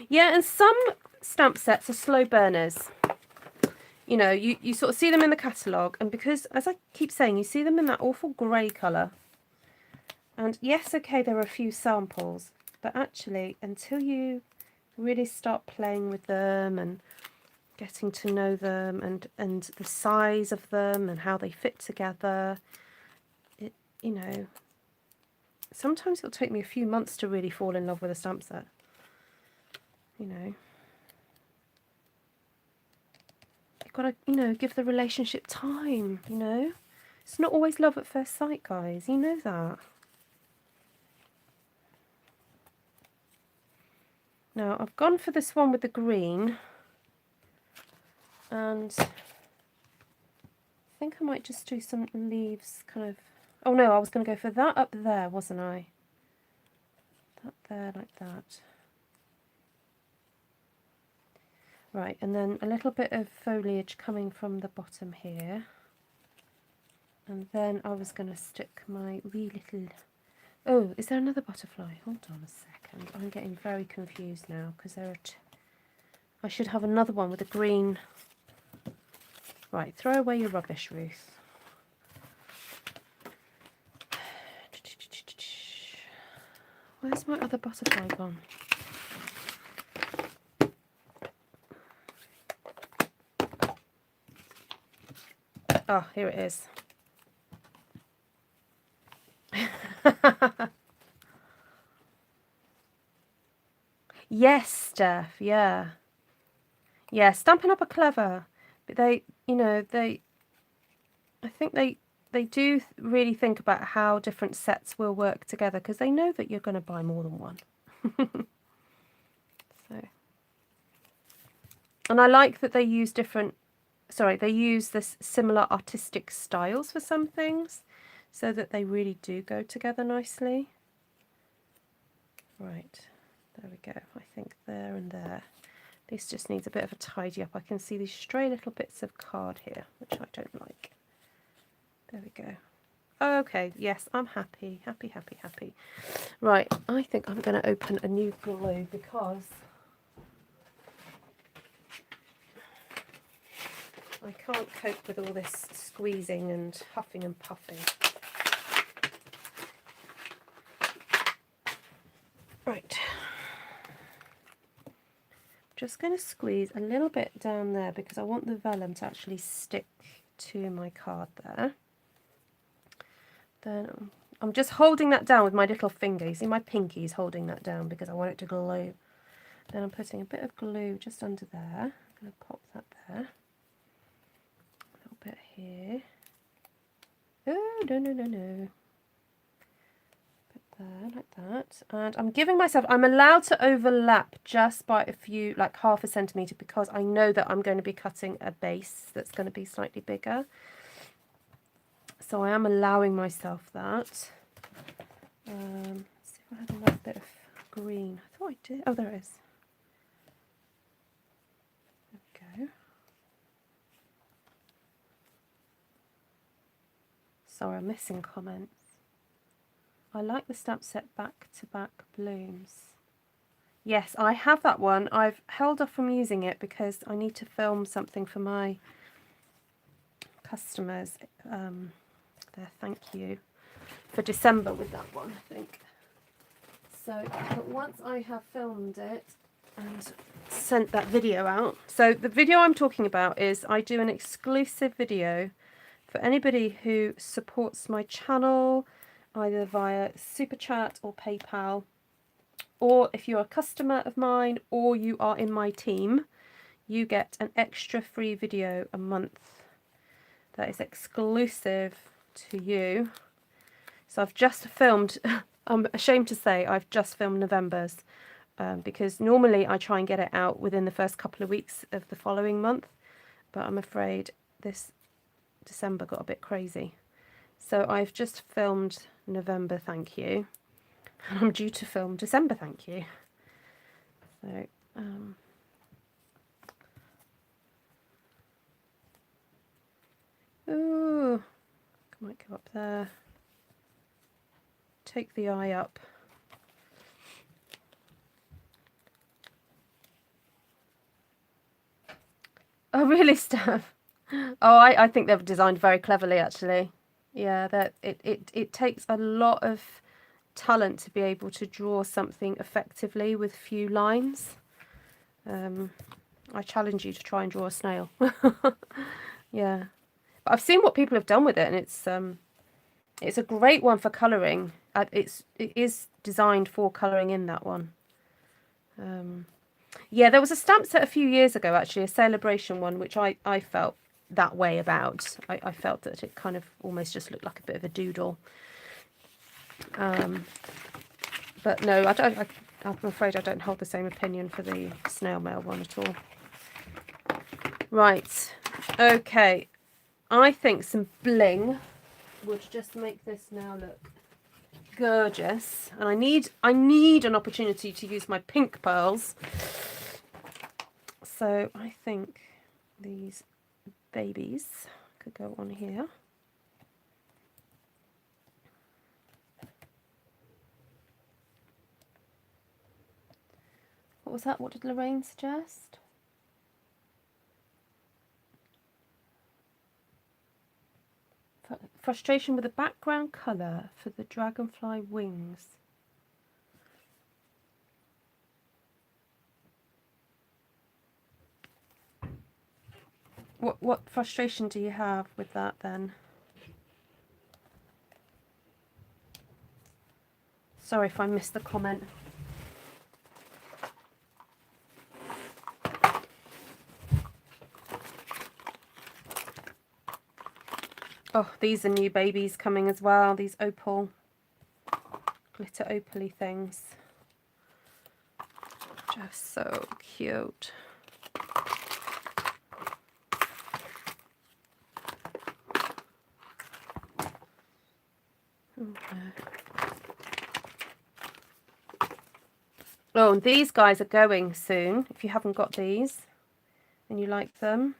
Yeah, and some stamp sets are slow burners. You know, you sort of see them in the catalogue, and because, as I keep saying, you see them in that awful grey colour. And yes, okay, there are a few samples, but actually, until you really start playing with them and getting to know them and the size of them and how they fit together, you know, sometimes it'll take me a few months to really fall in love with a stamp set, you know. You've got to, you know, give the relationship time, you know. It's not always love at first sight, guys, you know that. Now, I've gone for this one with the green, and I think I might just do some leaves kind of... Oh no, I was going to go for that up there, wasn't I? That there, like that. Right, and then a little bit of foliage coming from the bottom here. And then I was going to stick my wee little... Oh, is there another butterfly? Hold on a second. I'm getting very confused now because there are I should have another one with a green... Right, throw away your rubbish, Ruth. Where's my other butterfly gone? Oh, here it is. Yes, Steph, yeah. Yeah, Stampin' Up are clever. But they, you know, I think they do really think about how different sets will work together because they know that you're going to buy more than one. So, and I like that they use they use this similar artistic styles for some things so that they really do go together nicely. Right, there we go. I think there and there. This just needs a bit of a tidy up. I can see these stray little bits of card here, which I don't like. There we go. Okay, yes, I'm happy. Happy. Right, I think I'm going to open a new glue because I can't cope with all this squeezing and huffing and puffing. Right. Just going to squeeze a little bit down there because I want the vellum to actually stick to my card there. Then I'm just holding that down with my little finger. You see my pinky's holding that down because I want it to glue. Then I'm putting a bit of glue just under there. I'm going to pop that there. A little bit here. Oh, no. Put there, like that. And I'm giving myself, I'm allowed to overlap just by a few, like half a centimetre, because I know that I'm going to be cutting a base that's going to be slightly bigger. So I am allowing myself that. Let's see if I had a little bit of green. I thought I did. Oh, there it is. Sorry, I'm missing comments. I like the stamp set Back to Back Blooms. Yes, I have that one. I've held off from using it because I need to film something for my customers, their thank you for December with that one, I think. So, but once I have filmed it and sent that video out, so the video I'm talking about is I do an exclusive video for anybody who supports my channel, either via Super Chat or PayPal, or if you're a customer of mine or you are in my team, you get an extra free video a month that is exclusive to you. So I've just filmed, I'm ashamed to say, I've just filmed November's because normally I try and get it out within the first couple of weeks of the following month, but I'm afraid this December got a bit crazy. So I've just filmed November thank you, and I'm due to film December thank you. So ooh, might go up there. Take the eye up. Oh really, Steph? Oh, I think they've designed very cleverly actually. Yeah, that it takes a lot of talent to be able to draw something effectively with few lines. I challenge you to try and draw a snail. Yeah, but I've seen what people have done with it, and it's a great one for colouring. It is designed for colouring in, that one. Yeah, there was a stamp set a few years ago actually, a celebration one, which I felt that way about. I felt that it kind of almost just looked like a bit of a doodle. But no, I'm afraid I don't hold the same opinion for the snail mail one at all. Right, okay. I think some bling would just make this now look gorgeous. And I need an opportunity to use my pink pearls. So I think these babies could go on here. What was that? What did Lorraine suggest? Frustration with a background colour for the dragonfly wings. What frustration do you have with that then? Sorry if I missed the comment. Oh, these are new babies coming as well. These opal, glitter opal-y things. Just so cute. Okay. Oh, and these guys are going soon. If you haven't got these and you like them.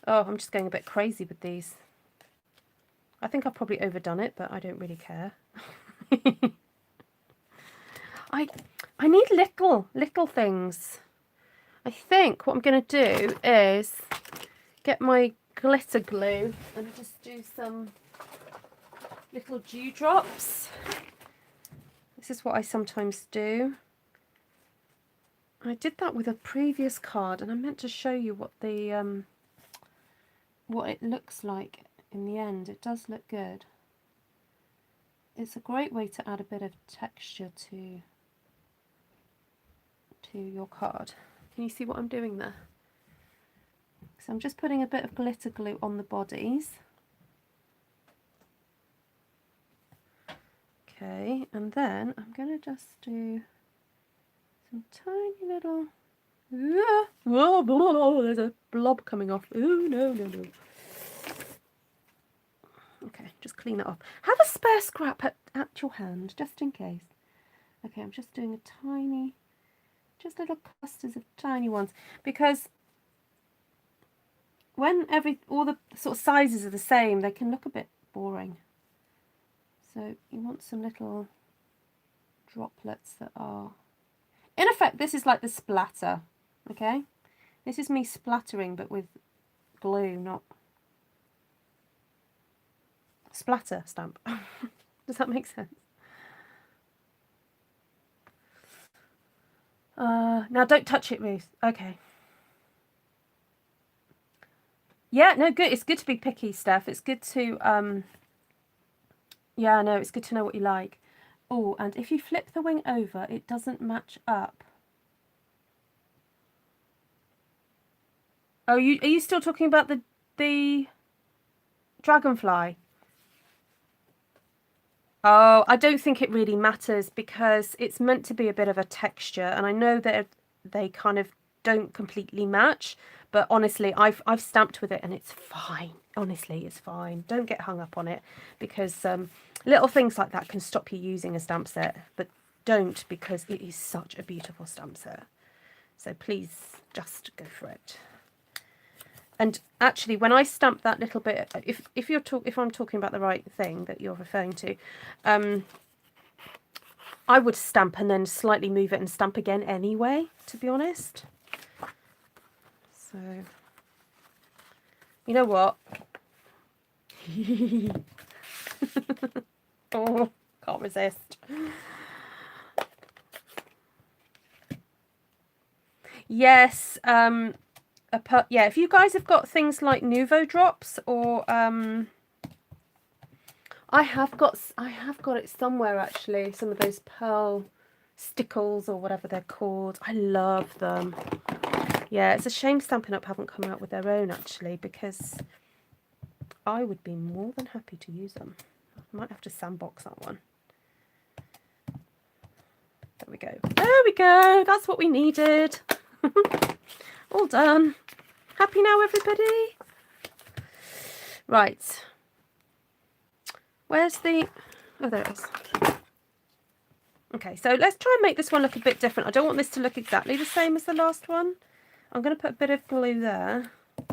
Oh, I'm just going a bit crazy with these. I think I've probably overdone it, but I don't really care. I need little things. I think what I'm going to do is get my glitter glue and just do some little dewdrops. This is what I sometimes do. I did that with a previous card, and I meant to show you what the what it looks like in the end. It does look good. It's a great way to add a bit of texture to your card. Can you see what I'm doing there? So I'm just putting a bit of glitter glue on the bodies. Okay, and then I'm going to just do some tiny little... There's a blob coming off. Ooh, no. Okay, just clean it off. Have a spare scrap at your hand, just in case. Okay, I'm just doing a tiny, just little clusters of tiny ones, because when all the sort of sizes are the same, they can look a bit boring. So you want some little droplets that are, in effect, this is like the splatter, okay? This is me splattering, but with glue, not splatter stamp. Does that make sense? Now don't touch it, Ruth. Okay. Yeah, no, good. It's good to be picky, Steph. It's good to, yeah, no, it's good to know what you like. Oh, and if you flip the wing over, it doesn't match up. Oh, are you still talking about the dragonfly? Oh, I don't think it really matters because it's meant to be a bit of a texture, and I know that they kind of don't completely match, but honestly, I've stamped with it and it's fine. Honestly, it's fine. Don't get hung up on it because little things like that can stop you using a stamp set, but don't, because it is such a beautiful stamp set. So please just go for it. And actually, when I stamp that little bit, if I'm talking about the right thing that you're referring to, I would stamp and then slightly move it and stamp again anyway, to be honest. So, you know what? Oh, can't resist. Yes, yeah, if you guys have got things like Nuvo drops, or I have got it somewhere actually, some of those pearl stickles or whatever they're called. I love them. Yeah, it's a shame Stampin' Up haven't come out with their own actually, because I would be more than happy to use them. I might have to sandbox that one. There we go. There we go. That's what we needed. All done. Happy now, everybody? Right. Where's the... Oh, there it is. Okay, so let's try and make this one look a bit different. I don't want this to look exactly the same as the last one. I'm going to put a bit of glue there. A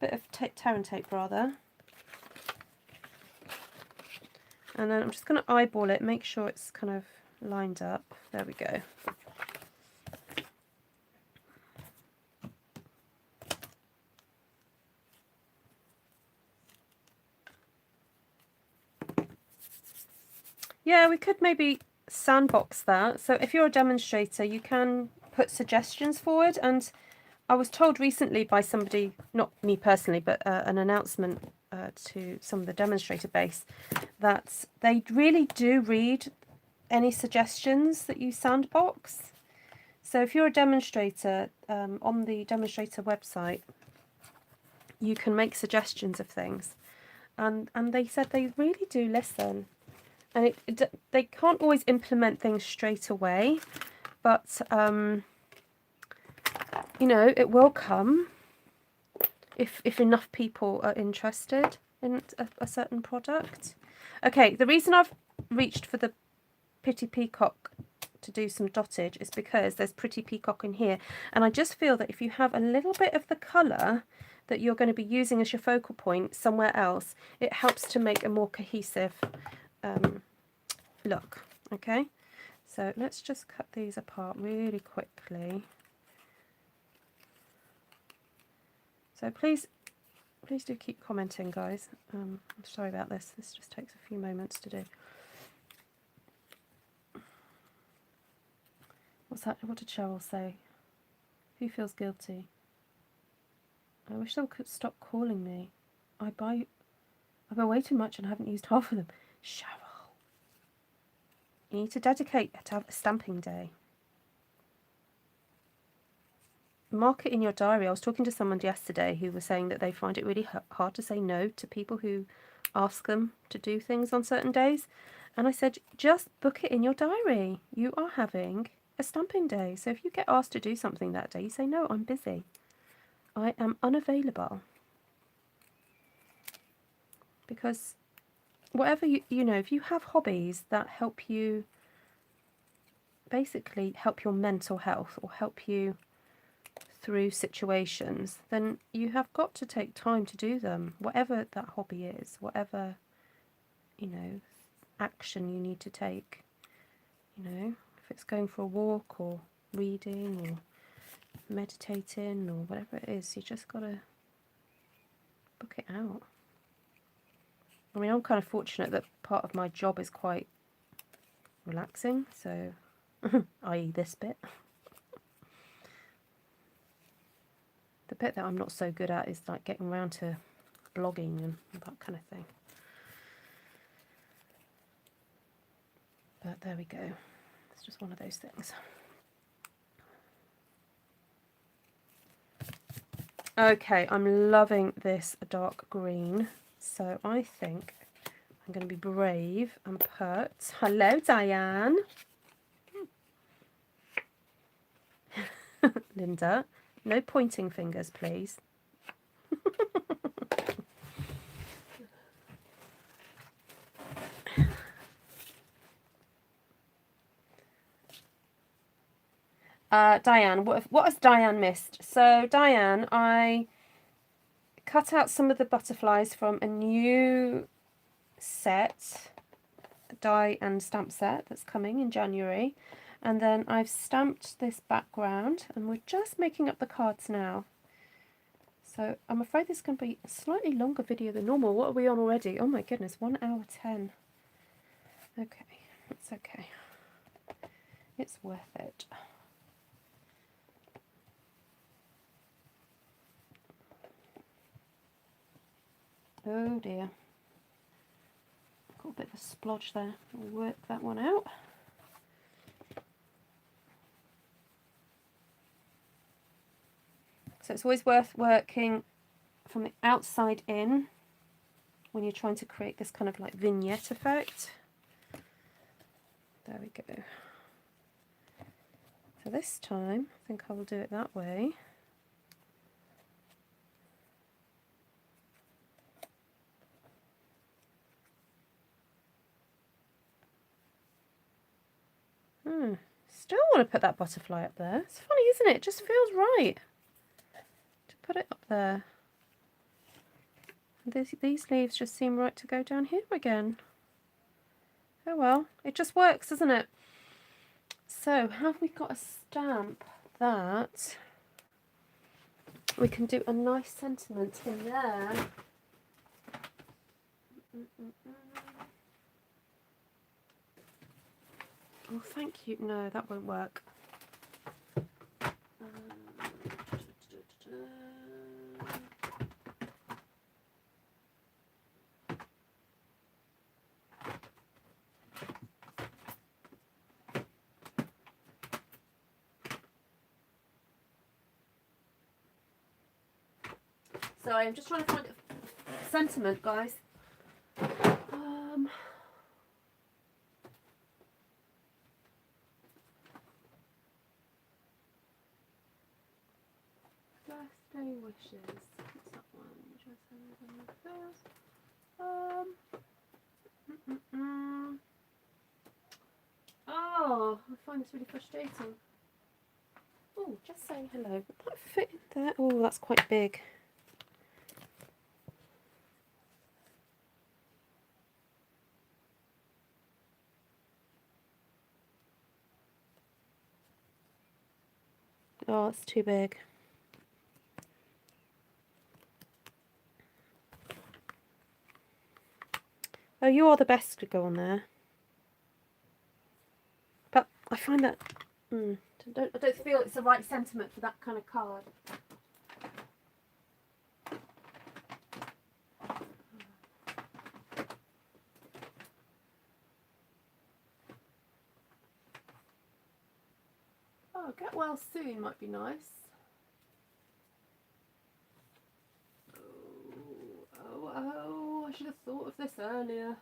bit of tear and tape, rather. And then I'm just going to eyeball it, make sure it's kind of lined up. There we go. Yeah, we could maybe sandbox that. So if you're a demonstrator, you can put suggestions forward. And I was told recently by somebody, not me personally, but an announcement to some of the demonstrator base, that they really do read any suggestions that you sandbox. So if you're a demonstrator, on the demonstrator website, you can make suggestions of things. And they said they really do listen. And they can't always implement things straight away, but you know, it will come if enough people are interested in a certain product. Okay, the reason I've reached for the Pretty Peacock to do some dottage is because there's Pretty Peacock in here, and I just feel that if you have a little bit of the colour that you're going to be using as your focal point somewhere else, it helps to make a more cohesive look. Okay, so let's just cut these apart really quickly. So please do keep commenting, guys. I'm sorry about this. This just takes a few moments to do. What's that? What did Cheryl say? Who feels guilty? I wish they could stop calling me. I buy way too much and haven't used half of them. Cheryl, you need to dedicate to have a stamping day. Mark it in your diary. I was talking to someone yesterday who was saying that they find it really hard to say no to people who ask them to do things on certain days. And I said, just book it in your diary. You are having a stamping day. So if you get asked to do something that day, you say, no, I'm busy. I am unavailable. Because whatever you know, if you have hobbies that help you basically help your mental health or help you through situations, then you have got to take time to do them, whatever that hobby is, whatever, you know, action you need to take. You know, if it's going for a walk or reading or meditating or whatever it is, you just got to book it out. I mean, I'm kind of fortunate that part of my job is quite relaxing, so i.e. this bit. The bit that I'm not so good at is like getting around to blogging and that kind of thing. But there we go. It's just one of those things. Okay, I'm loving this dark green, so I think I'm going to be brave and put... Hello, Diane. Linda, no pointing fingers, please. Diane, what has Diane missed? So Diane, I cut out some of the butterflies from a new set, die and stamp set that's coming in January, and then I've stamped this background and we're just making up the cards now. So I'm afraid this is going to be a slightly longer video than normal. What are we on already? Oh my goodness, 1 hour 10. Okay, it's okay. It's worth it. Oh dear. Got a bit of a splodge there. I'll work that one out. So it's always worth working from the outside in when you're trying to create this kind of like vignette effect. There we go. So this time I think I will do it that way. Still want to put that butterfly up there. It's funny, isn't it? It just feels right to put it up there. These leaves just seem right to go down here again. Oh well, it just works, doesn't it? So have we got a stamp that we can do a nice sentiment in there? Oh, thank you. No, that won't work. Sorry, I'm just trying to find a sentiment, guys. Birthday wishes. What's that one? Oh, I find this really frustrating. Oh, just saying hello. Would that fit in there? Oh, that's quite big. Oh, it's too big. Oh, you are the best to go on there. But I find that I don't feel it's the right sentiment for that kind of card. Oh, get well soon might be nice. Oh, I should have thought of this earlier.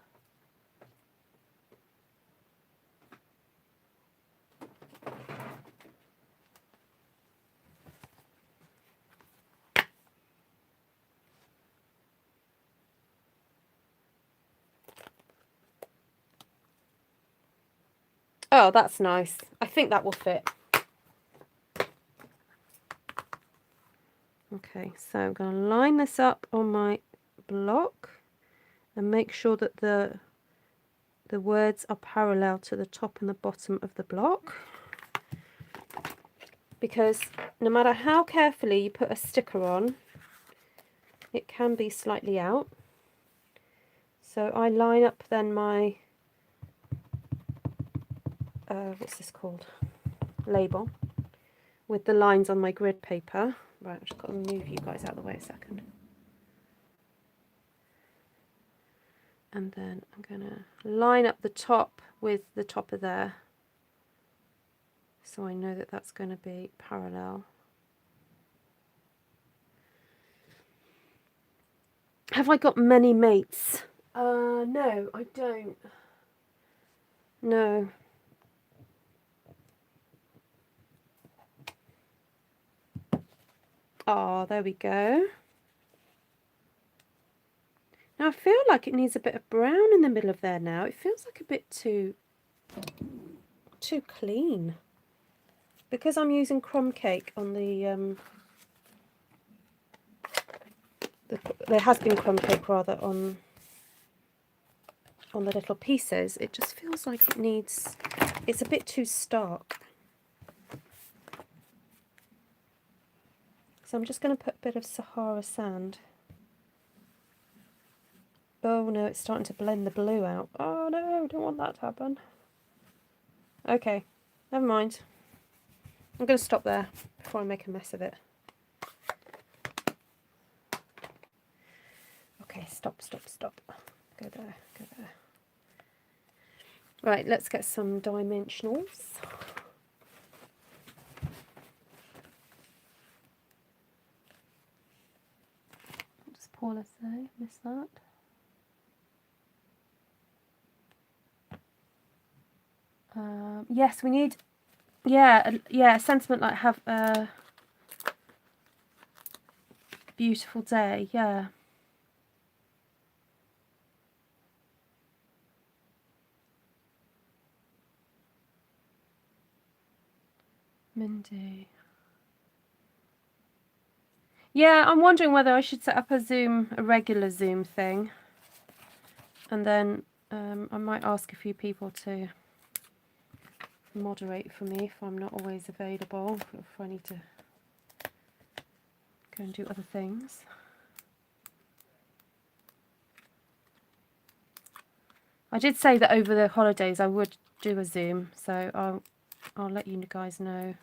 Oh, that's nice. I think that will fit. Okay, so I'm going to line this up on my block and make sure that the words are parallel to the top and the bottom of the block, because no matter how carefully you put a sticker on, it can be slightly out. So I line up then my what's this called, label, with the lines on my grid paper. Right, I've just got to move you guys out of the way a second. And then I'm going to line up the top with the top of there, so I know that that's going to be parallel. Have I got many mates? No, I don't. No. Oh, there we go. Now I feel like it needs a bit of brown in the middle of there now. It feels like a bit too clean. Because I'm using crumb cake on there has been crumb cake rather on the little pieces. It just feels like it's a bit too stark. So I'm just going to put a bit of Sahara sand. Oh no, it's starting to blend the blue out. Oh no, I don't want that to happen. Okay, never mind. I'm going to stop there before I make a mess of it. Okay, stop. Go there, go there. Right, let's get some dimensionals. What does Paula say? Miss that? Yes, we need, yeah, a sentiment like have a beautiful day, yeah. Mindy. Yeah, I'm wondering whether I should set up a regular Zoom thing. And then I might ask a few people to moderate for me if I'm not always available, if I need to go and do other things. I did say that over the holidays I would do a Zoom, so I'll let you guys know.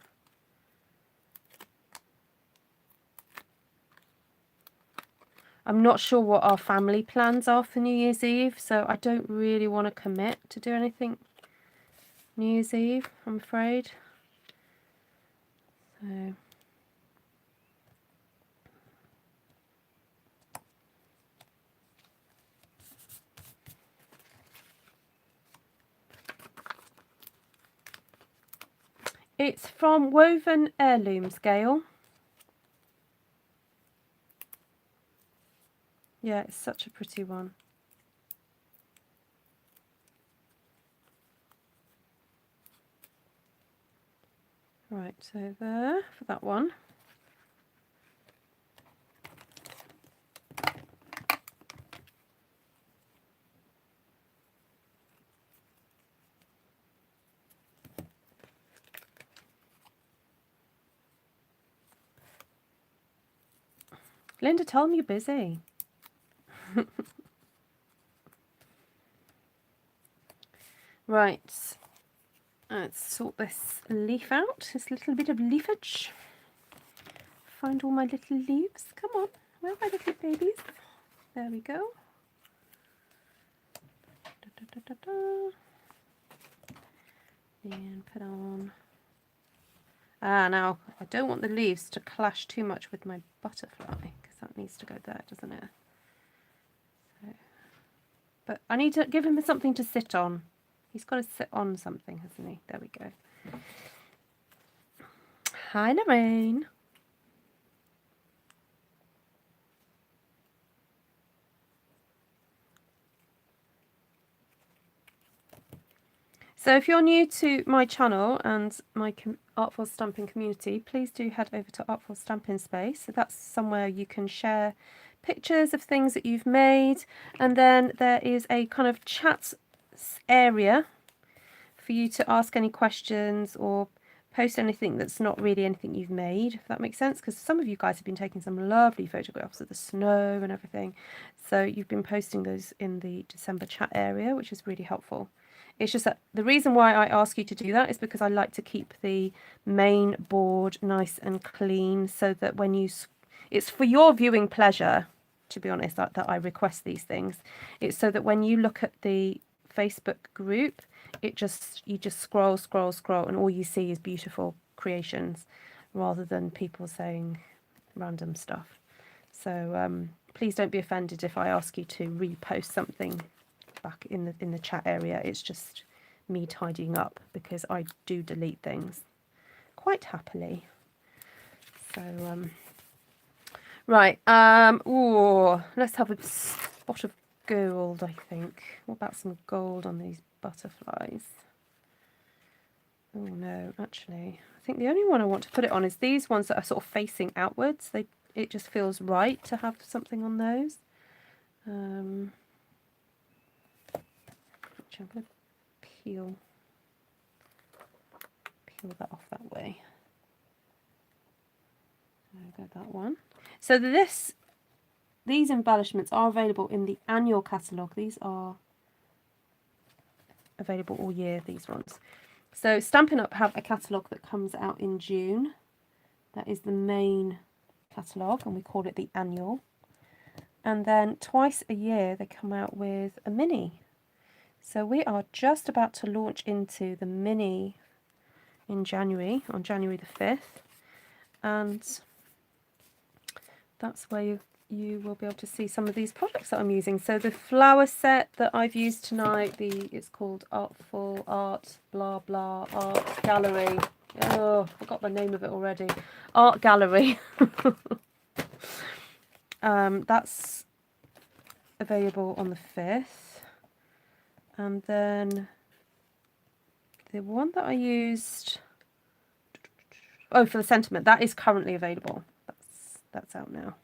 I'm not sure what our family plans are for New Year's Eve, so I don't really want to commit to do anything New Year's Eve, I'm afraid. So it's from Woven Heirlooms, Gail. Yeah, it's such a pretty one. Right, so there for that one. Linda, tell me you're busy. Right, let's sort this leaf out, this little bit of leafage. Find all my little leaves. Come on, where are my little babies? There we go. And put on. Now I don't want the leaves to clash too much with my butterfly, because that needs to go there, doesn't it? So, but I need to give him something to sit on. He's got to sit on something, hasn't he? There we go. Hi, Lorraine. So if you're new to my channel and my Artful Stampin community, please do head over to Artful Stampin Space. So that's somewhere you can share pictures of things that you've made, and then there is a kind of chat area for you to ask any questions or post anything that's not really anything you've made, if that makes sense, because some of you guys have been taking some lovely photographs of the snow and everything, so you've been posting those in the December chat area, which is really helpful. It's just that the reason why I ask you to do that is because I like to keep the main board nice and clean, so that when you, it's for your viewing pleasure, to be honest, that I request these things. It's so that when you look at the Facebook group, you just scroll, and all you see is beautiful creations rather than people saying random stuff. So please don't be offended if I ask you to repost something back in the chat area. It's just me tidying up, because I do delete things quite happily. So right, ooh, let's have a spot of gold, I think. What about some gold on these butterflies? Oh no, actually, I think the only one I want to put it on is these ones that are sort of facing outwards. It just feels right to have something on those. Which I'm going to peel that off that way. There we go, that one. So these embellishments are available in the annual catalogue. These are available all year, these ones. So Stampin' Up have a catalogue that comes out in June. That is the main catalogue, and we call it the annual. And then twice a year they come out with a mini. So we are just about to launch into the mini in January, on January the 5th. And that's where you will be able to see some of these products that I'm using. So the flower set that I've used tonight, it's called Artful Art blah blah Art Gallery. Oh, I forgot the name of it already. Art Gallery. That's available on the 5th. And then the one that I used, oh, for the sentiment, that is currently available. That's out now.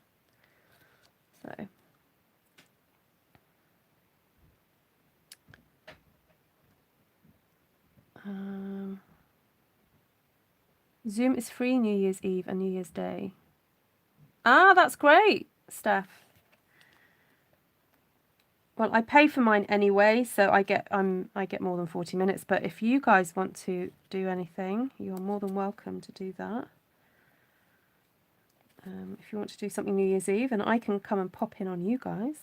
So Zoom is free New Year's Eve and New Year's Day. Ah, that's great, Steph. Well, I pay for mine anyway, so I get more than 40 minutes. But if you guys want to do anything, you're more than welcome to do that. If you want to do something New Year's Eve, and I can come and pop in on you guys.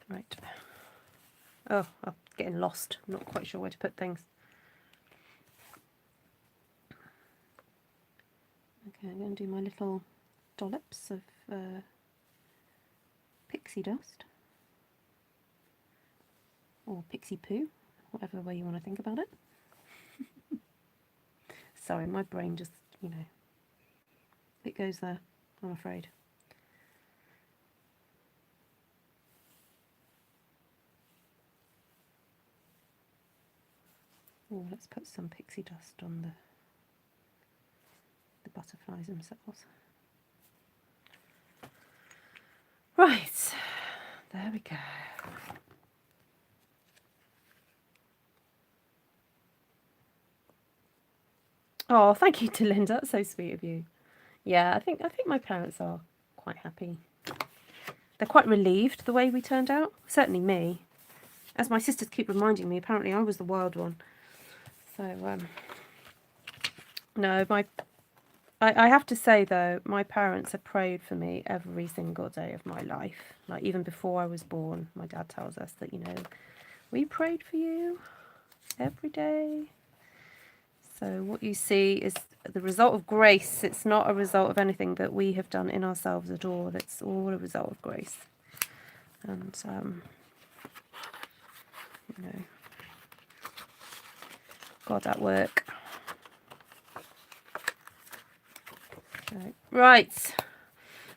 Right. Oh, I'm getting lost. I'm not quite sure where to put things. Okay, I'm going to do my little dollops of pixie dust. Or pixie poo, whatever way you want to think about it. Sorry, my brain just, it goes there, I'm afraid. Oh, let's put some pixie dust on the butterflies themselves. Right, there we go. Oh, thank you to Linda. That's so sweet of you. Yeah, I think my parents are quite happy. They're quite relieved the way we turned out. Certainly me. As my sisters keep reminding me, apparently I was the wild one. So, no, I have to say though, my parents have prayed for me every single day of my life. Like even before I was born, my dad tells us that, we prayed for you every day. So what you see is the result of grace. It's not a result of anything that we have done in ourselves at all. It's all a result of grace. And, God at work. Right,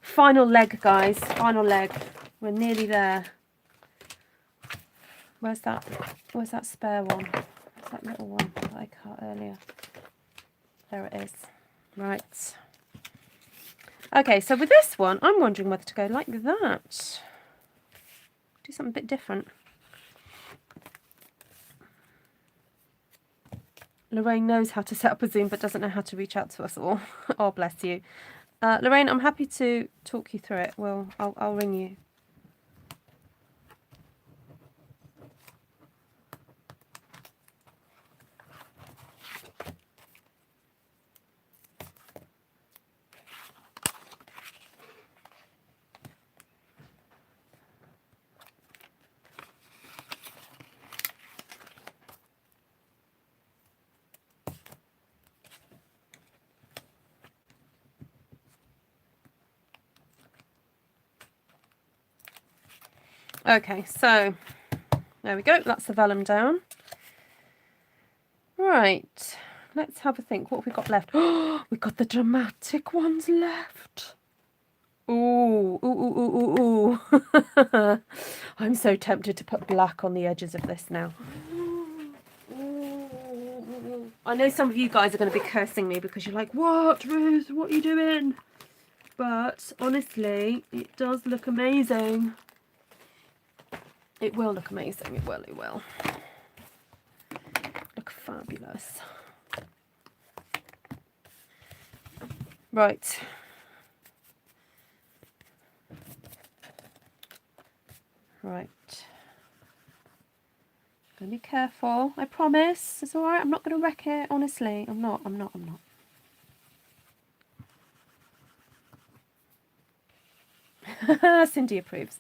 final leg, guys, final leg. We're nearly there. Where's that spare one? Where's that little one that I cut earlier? There it is. Right. Okay, so with this one, I'm wondering whether to go like that. Do something a bit different. Lorraine knows how to set up a Zoom, but doesn't know how to reach out to us all. Oh, bless you. Lorraine, I'm happy to talk you through it. Well, I'll ring you. Okay, so there we go. That's the vellum down. Right, let's have a think. What have we got left? Oh, we've got the dramatic ones left. Ooh, ooh, ooh, ooh, ooh, ooh. I'm so tempted to put black on the edges of this now. I know some of you guys are going to be cursing me because you're like, what, Ruth? What are you doing? But honestly, it does look amazing. It will look amazing. It will. It will. Look fabulous. Right. Right. Gonna be careful. I promise. It's all right. I'm not gonna wreck it. Honestly, I'm not. Cindy approves.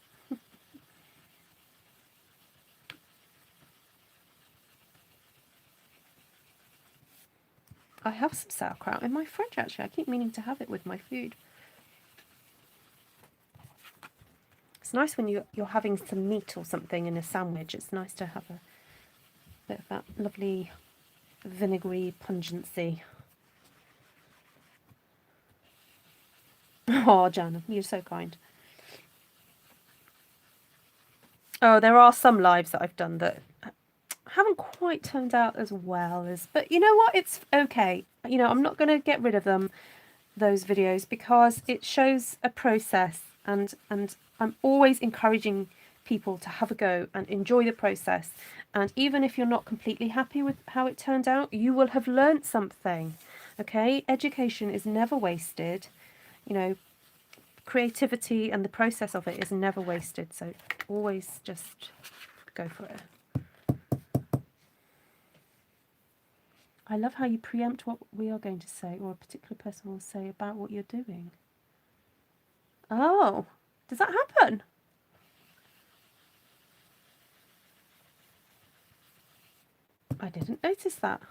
I have some sauerkraut in my fridge, actually. I keep meaning to have it with my food. It's nice when you're having some meat or something in a sandwich. It's nice to have a bit of that lovely vinegary pungency. Oh, Jana, you're so kind. Oh, there are some lives that I've done that haven't quite turned out as well as, but you know what, it's okay. You know, I'm not going to get rid of those videos, because it shows a process, and I'm always encouraging people to have a go and enjoy the process. And even if you're not completely happy with how it turned out, you will have learned something. Okay, education is never wasted. You know, creativity and the process of it is never wasted, so always just go for it. I love how you preempt what we are going to say, or a particular person will say about what you're doing. Oh, does that happen? I didn't notice that.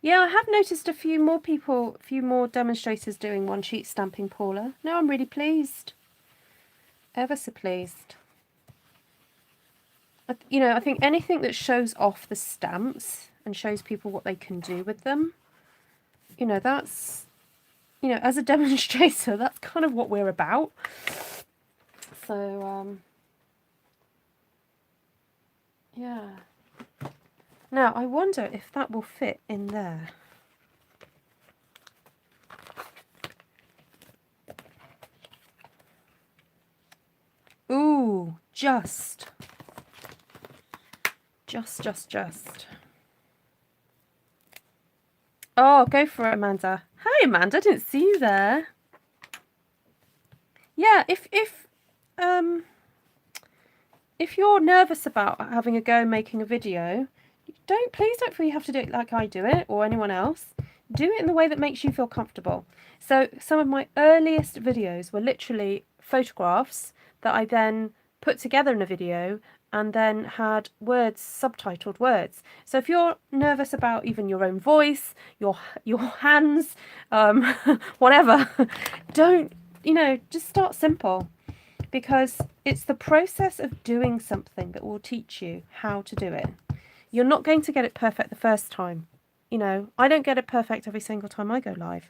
Yeah, I have noticed a few more demonstrators doing one sheet stamping, Paula. No, I'm really pleased. Ever so pleased. You know, I think anything that shows off the stamps and shows people what they can do with them, you know, that's, you know, as a demonstrator, that's kind of what we're about. So, yeah. Now, I wonder if that will fit in there. Ooh, just. Oh, go for it, Amanda. Hi, Amanda. I didn't see you there. Yeah, if you're nervous about having a go making a video, please don't feel you have to do it like I do it, or anyone else. Do it in the way that makes you feel comfortable. So some of my earliest videos were literally photographs that I then put together in a video and then had words, subtitled words. So if you're nervous about even your own voice, your hands, whatever, don't, you know, just start simple. because it's the process of doing something that will teach you how to do it. You're not going to get it perfect the first time. You know, I don't get it perfect every single time I go live.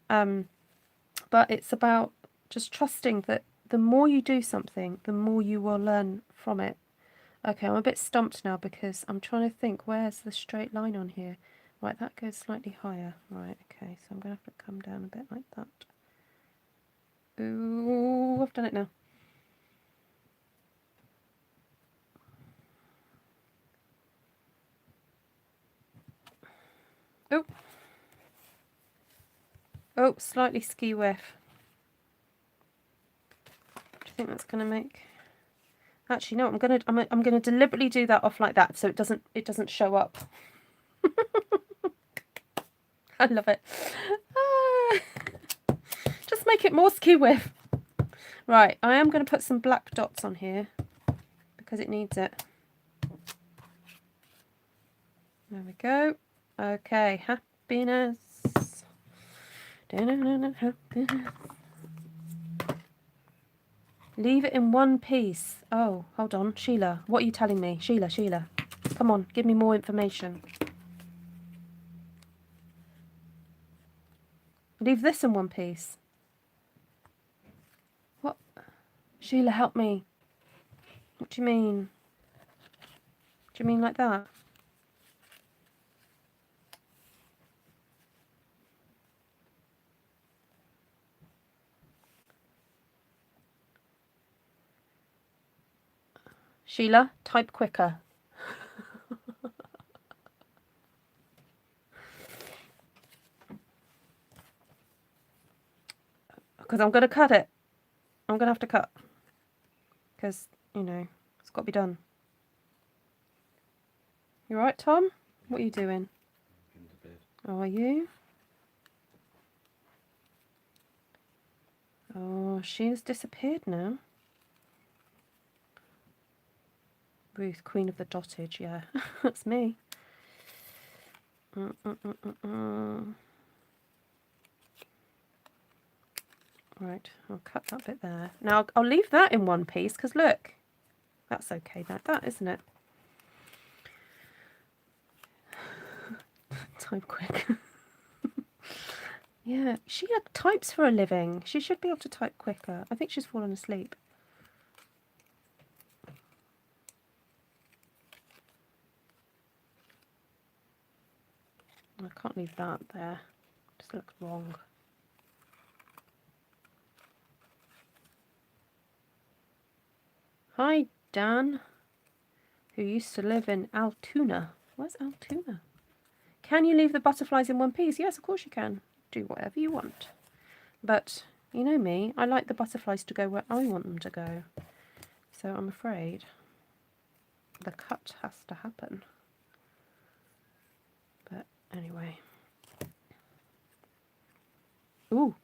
But it's about just trusting that the more you do something, the more you will learn from it. Okay, I'm a bit stumped now because I'm trying to think, where's the straight line on here? Right, that goes slightly higher. Right, okay, so I'm going to have to come down a bit like that. Ooh, I've done it now. Oh. Oh, slightly ski whiff. Do you think that's going to make... Actually, no, I'm gonna deliberately do that off like that so it doesn't show up. I love it. Just make it more ski whiff. Right, I am going to put some black dots on here because it needs it. There we go. Okay, happiness. Happiness. Leave it in one piece. Oh, hold on. Sheila, what are you telling me? Sheila. Come on, give me more information. Leave this in one piece. What? Sheila, help me. What do you mean? Do you mean like that? Sheila, type quicker. Because I'm going to cut it. I'm going to have to cut. Because, you know, it's got to be done. You alright, Tom? What are you doing? In bed. Oh, are you? Oh, she's disappeared now. Ruth, Queen of the Dottage, yeah. That's me. Right, I'll cut that bit there. Now, I'll leave that in one piece, because look. That's okay like that, isn't it? Type quick. Yeah, she types for a living. She should be able to type quicker. I think she's fallen asleep. I can't leave that there. It just looks wrong. Hi, Dan, who used to live in Altoona. Where's Altoona? Can you leave the butterflies in one piece? Yes, of course you can. Do whatever you want. But, you know me, I like the butterflies to go where I want them to go. So I'm afraid the cut has to happen. But anyway. Ooh,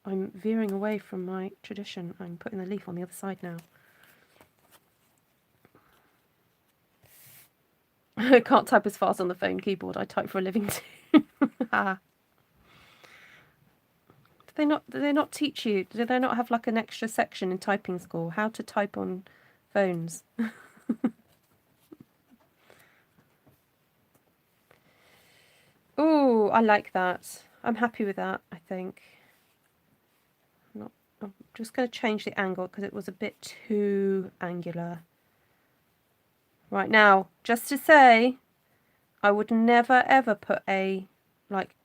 I'm veering away from my tradition. I'm putting the leaf on the other side now. I can't type as fast on the phone keyboard. I type for a living too. Do they not teach you? Do they not have like an extra section in typing school? How to type on phones? Ooh, I like that. I'm happy with that, I think. I'm just going to change the angle because it was a bit too angular. Right, now, just to say, I would never ever put a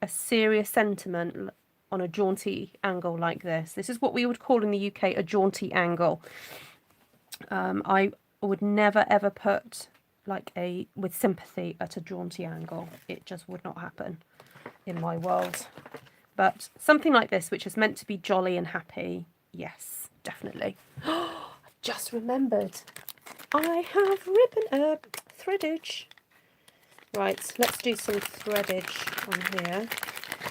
serious sentiment on a jaunty angle like this. This is what we would call in the UK a jaunty angle. I would never ever put with sympathy at a jaunty angle. It just would not happen in my world. But something like this, which is meant to be jolly and happy, yes, definitely. I just remembered. I have ribbon threadage. Right, let's do some threadage on here.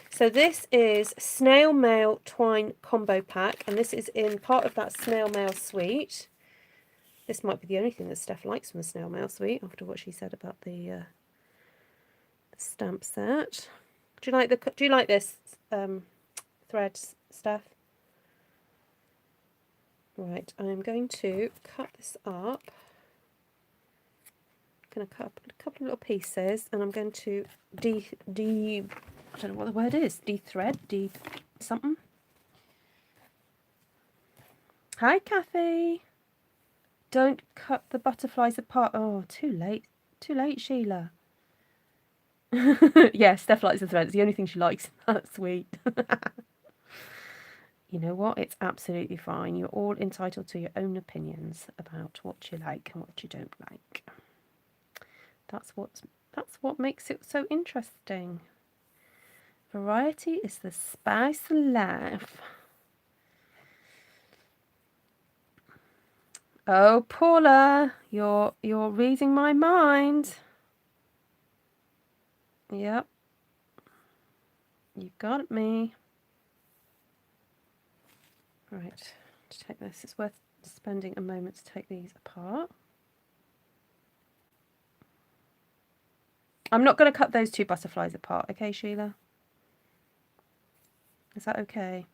So this is Snail Mail Twine Combo Pack, and this is in part of that Snail Mail suite. This might be the only thing that Steph likes from the Snail Mail suite, after what she said about the stamp set. Do you like this thread, Steph? Right, I'm going to cut this up. I'm going to cut up a couple of little pieces, and I'm going to I don't know what the word is, de-thread, something. Hi, Kathy. Don't cut the butterflies apart. Oh, too late. Too late, Sheila. Yeah, Steph likes the thread. It's the only thing she likes. That's sweet. You know what? It's absolutely fine. You're all entitled to your own opinions about what you like and what you don't like. That's what makes it so interesting. Variety is the spice of life. Oh, Paula, you're reading my mind. Yep. You got me. Right, to take this, it's worth spending a moment to take these apart. I'm not going to cut those two butterflies apart, okay, Sheila? Is that okay?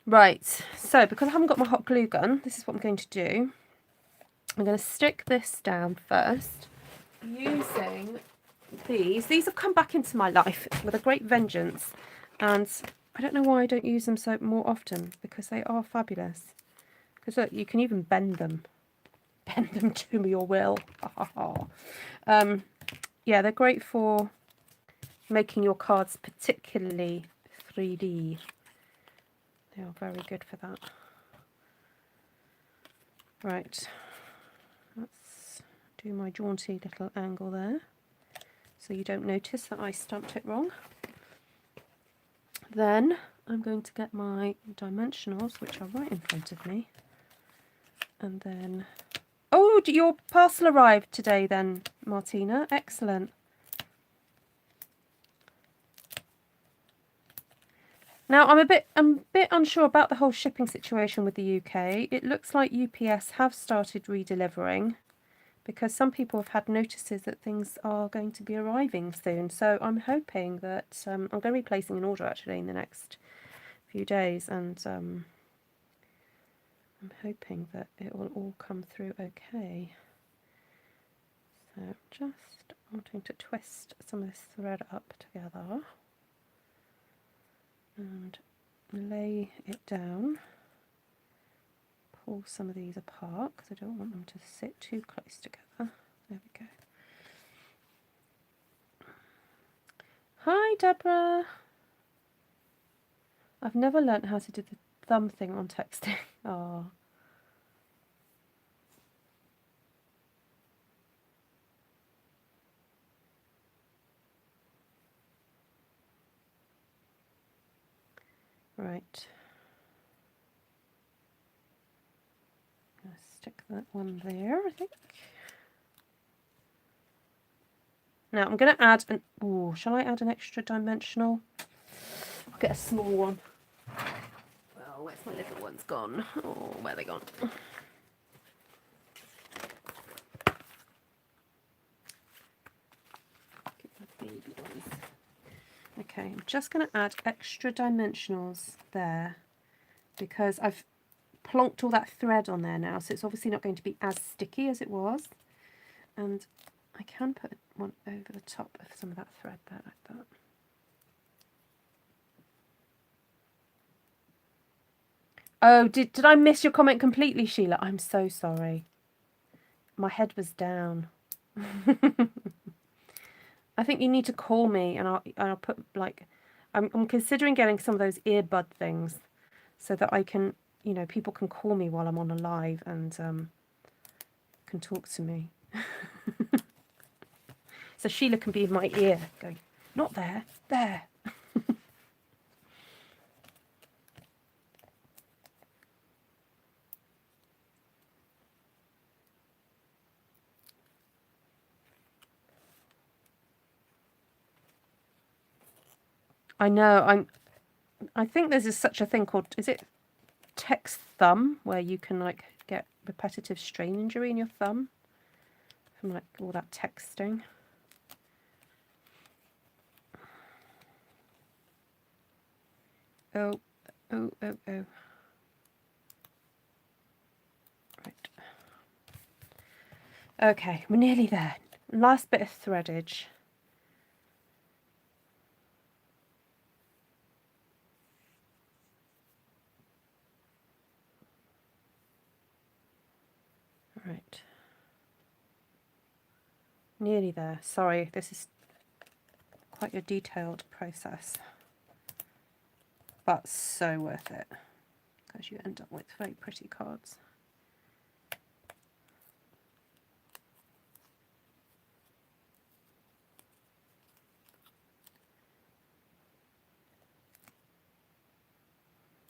Right, so because I haven't got my hot glue gun, this is what I'm going to do. I'm going to stick this down first using these. These have come back into my life with a great vengeance, and I don't know why I don't use them so more often, because they are fabulous. Because look, you can even bend them to your will. Yeah, they're great for making your cards particularly 3D. They are very good for that. Right, let's do my jaunty little angle there, so you don't notice that I stamped it wrong. Then I'm going to get my dimensionals, which are right in front of me, and then... Oh, your parcel arrived today then, Martina. Excellent. Now, I'm a bit unsure about the whole shipping situation with the UK. It looks like UPS have started redelivering, because some people have had notices that things are going to be arriving soon. So I'm hoping that I'm going to be placing an order actually in the next few days, and I'm hoping that it will all come through okay. So just wanting to twist some of this thread up together and lay it down. Pull some of these apart because I don't want them to sit too close together. There we go. Hi, Deborah. I've never learnt how to do the thumb thing on texting. Oh. Right. I'm going to stick that one there, I think. Now I'm going to add an... Oh, shall I add an extra dimensional? I'll get a small one. Well, where's my little one's gone? Oh, where are they gone? Okay, I'm just going to add extra dimensionals there because I've plonked all that thread on there now, so it's obviously not going to be as sticky as it was. And I can put one over the top of some of that thread there like that. Oh, did I miss your comment completely, Sheila? I'm so sorry. My head was down. I think you need to call me, and I'll put like I'm considering getting some of those earbud things so that I can, you know, people can call me while I'm on a live and can talk to me. So Sheila can be in my ear going, not there, there. I know, I think there's such a thing called, is it text thumb, where you can like get repetitive strain injury in your thumb from like all that texting. Oh. Okay, we're nearly there. Last bit of threadage. Right. Nearly there. Sorry, this is quite a detailed process, but so worth it because you end up with very pretty cards.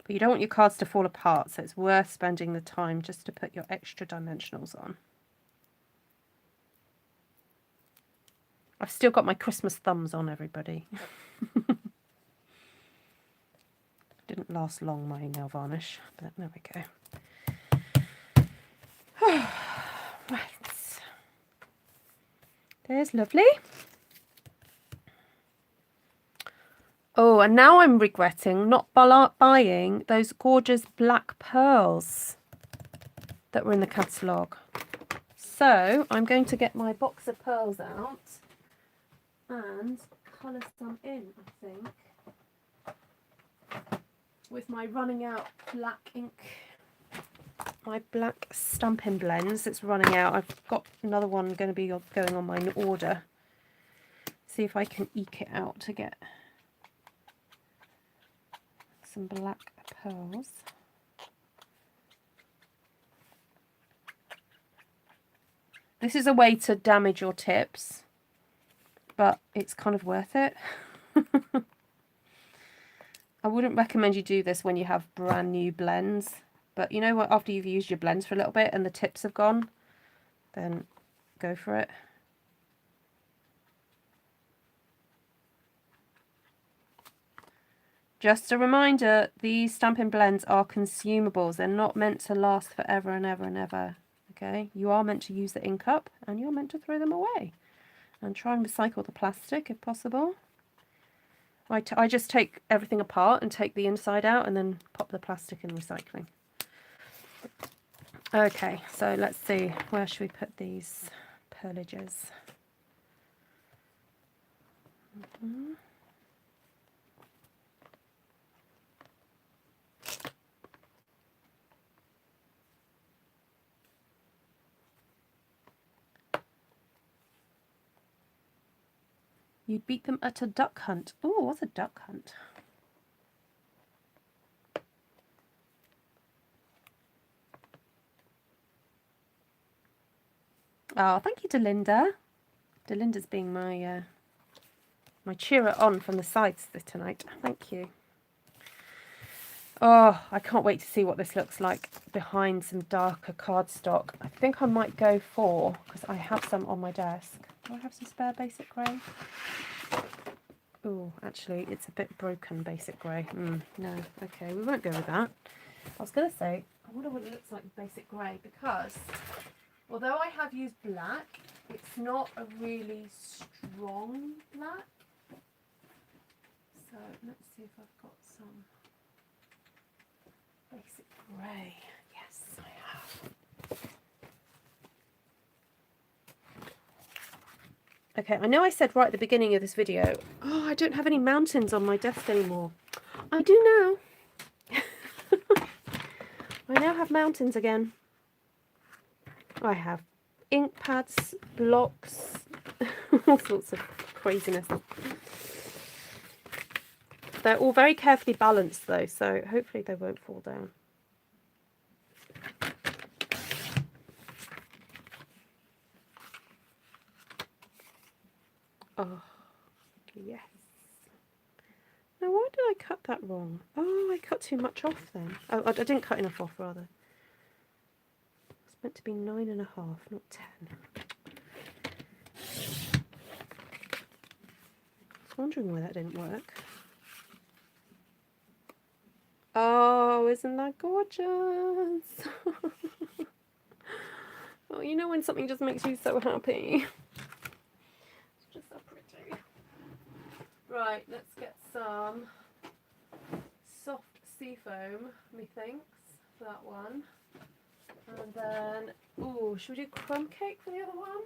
But you don't want your cards to fall apart, so it's worth spending the time just to put your extra dimensionals on. I've still got my Christmas thumbs on, everybody. Didn't last long, my nail varnish, but there we go. Right. There's lovely. Oh, and now I'm regretting not buying those gorgeous black pearls that were in the catalogue. So I'm going to get my box of pearls out and colour some in, I think, with my running out black ink, my black Stampin' blends. It's running out. I've got another one going to be going on my order. See if I can eke it out to get some black pearls. This is a way to damage your tips, but it's kind of worth it. I wouldn't recommend you do this when you have brand new blends, but you know what, after you've used your blends for a little bit and the tips have gone, then go for it. Just a reminder, these Stampin' blends are consumables. They're not meant to last forever and ever and ever. Okay, you are meant to use the ink up and you're meant to throw them away and try and recycle the plastic if possible. I just take everything apart and take the inside out and then pop the plastic in recycling. Okay, so let's see, where should we put these pearlages? You'd beat them at a duck hunt. Oh, what's a duck hunt? Oh, thank you, Delinda. Delinda's being my my cheerer on from the sides tonight. Thank you. Oh, I can't wait to see what this looks like behind some darker cardstock. I think I might go for, because I have some on my desk. Do I have some spare basic grey? Oh, actually, it's a bit broken basic grey. No, okay, we won't go with that. I was going to say, I wonder what it looks like with basic grey, because although I have used black, it's not a really strong black. So let's see if I've got some basic grey. Yes, I have. Okay, I know I said right at the beginning of this video, oh, I don't have any mountains on my desk anymore. I do now. I now have mountains again. I have ink pads, blocks, all sorts of craziness. They're all very carefully balanced though, so hopefully they won't fall down. Oh, yes. Now, why did I cut that wrong? Oh, I cut too much off then. Oh, I didn't cut enough off, rather. It's meant to be 9.5, not 10. I was wondering why that didn't work. Oh, isn't that gorgeous? Oh, you know when something just makes you so happy? It's just so pretty. Right, let's get some soft sea foam, methinks, for that one. And then, oh, should we do crumb cake for the other one?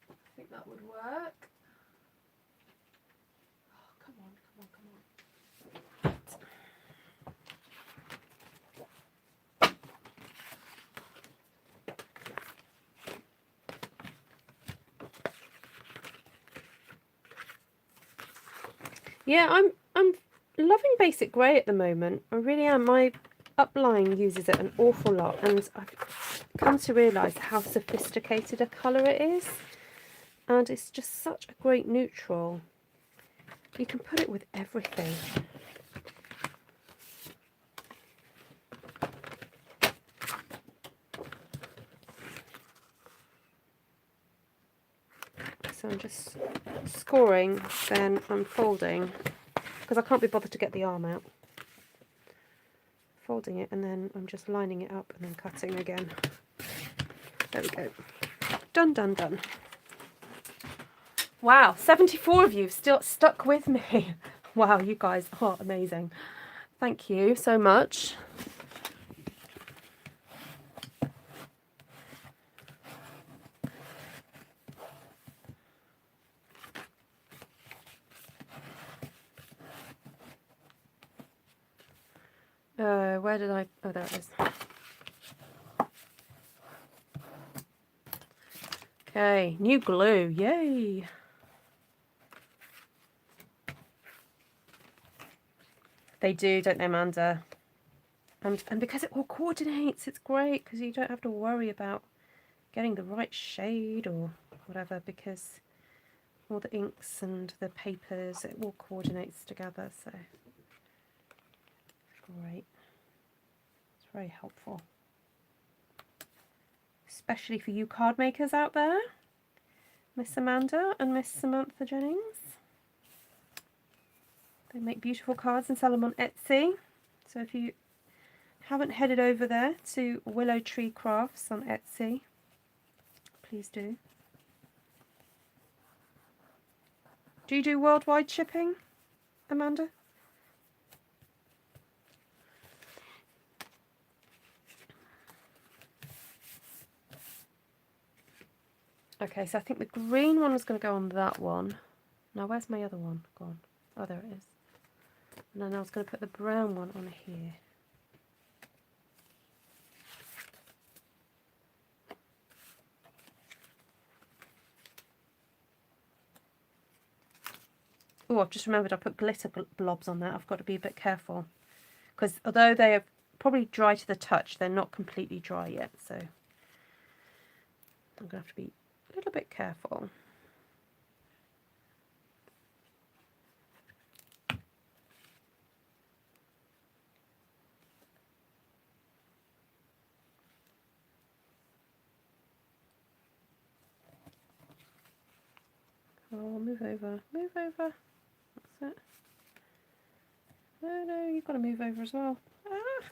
I think that would work. Oh, come on, come on, come on. Yeah, I'm loving basic grey at the moment. I really am. My upline uses it an awful lot, and I've come to realise how sophisticated a colour it is. And it's just such a great neutral. You can put it with everything. So I'm just scoring, then I'm folding, because I can't be bothered to get the arm out. Folding it, and then I'm just lining it up and then cutting again. There we go. Done, done, done. Wow, 74 of you still stuck with me. Wow, you guys are amazing. Thank you so much. Where did I... Oh, there it is. Okay, new glue. Yay. They do, don't they, Amanda? And because it all coordinates, it's great, because you don't have to worry about getting the right shade or whatever, because all the inks and the papers, it all coordinates together, so great. It's very helpful. Especially for you card makers out there, Miss Amanda and Miss Samantha Jennings. They make beautiful cards and sell them on Etsy. So if you haven't headed over there to Willow Tree Crafts on Etsy, please do. Do you do worldwide shipping, Amanda? Okay, so I think the green one was going to go on that one. Now, where's my other one gone? Oh, there it is. And then I was going to put the brown one on here. Oh, I've just remembered I put glitter blobs on that. I've got to be a bit careful, because although they are probably dry to the touch, they're not completely dry yet, so I'm going to have to be a little bit careful. Oh, move over, move over. That's it. No, no, you've got to move over as well. Ah.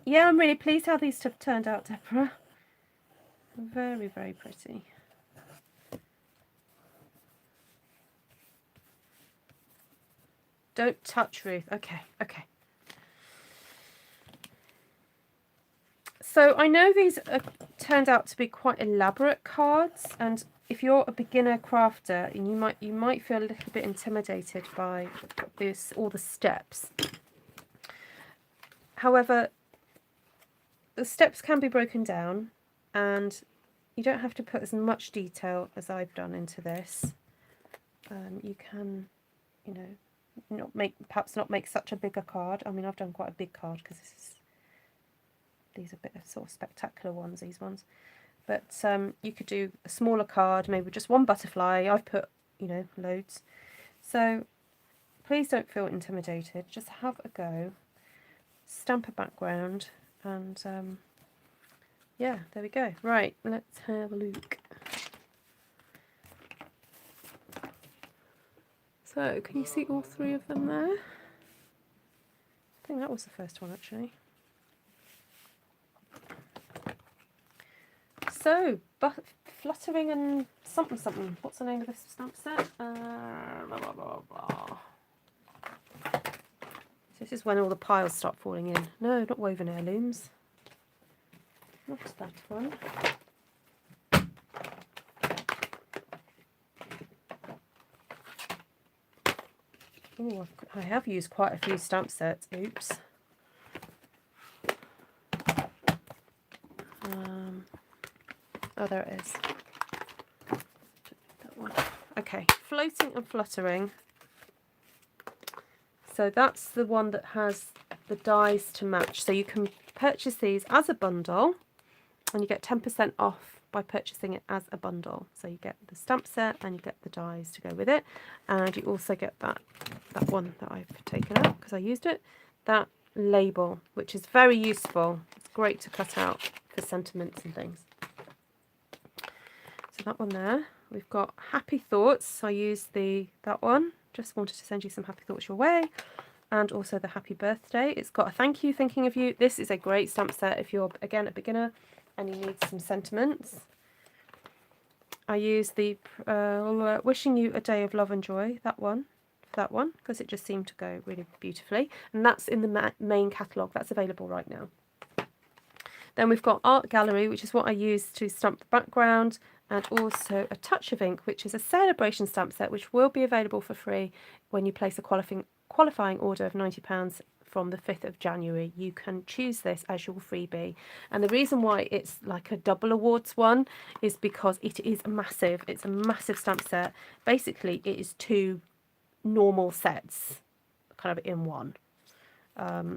Yeah, I'm really pleased how these have turned out, Deborah. Very, very pretty. Don't touch, Ruth. Okay, okay. So I know these turned out to be quite elaborate cards, and if you're a beginner crafter, and you might feel a little bit intimidated by this, all the steps. However, the steps can be broken down, and you don't have to put as much detail as I've done into this. You can, you know, perhaps not make such a bigger card. I mean, I've done quite a big card because these are a bit of sort of spectacular ones, these ones. But you could do a smaller card, maybe just one butterfly. I've put, you know, loads. So please don't feel intimidated. Just have a go. Stamp a background, and yeah, there we go. Right, let's have a look. So, can you see all three of them there? I think that was the first one, actually. So, fluttering and something something. What's the name of this stamp set? Blah, blah, blah, blah. So this is when all the piles start falling in. No, not woven heirlooms. Not that one. Oh, I have used quite a few stamp sets. Oops. Oh, there it is. That one. Okay, floating and fluttering. So that's the one that has the dies to match. So you can purchase these as a bundle, and you get 10% off by purchasing it as a bundle. So you get the stamp set and you get the dies to go with it, and you also get that one that I've taken out because I used it, that label, which is very useful. It's great to cut out for sentiments and things. So that one there. We've got happy thoughts. I used that one. Just wanted to send you some happy thoughts your way. And also the happy birthday. It's got a thank you, thinking of you. This is a great stamp set if you're, again, a beginner and you need some sentiments. I use the wishing you a day of love and joy, that one, because it just seemed to go really beautifully. And that's in the main catalogue. That's available right now. Then we've got Art Gallery, which is what I use to stamp the background, and also a Touch of Ink, which is a celebration stamp set, which will be available for free when you place a qualifying order of £90 from the 5th of January. You can choose this as your freebie. And the reason why it's like a double awards one is because it is massive. It's a massive stamp set. Basically, it is 2 normal sets kind of in one.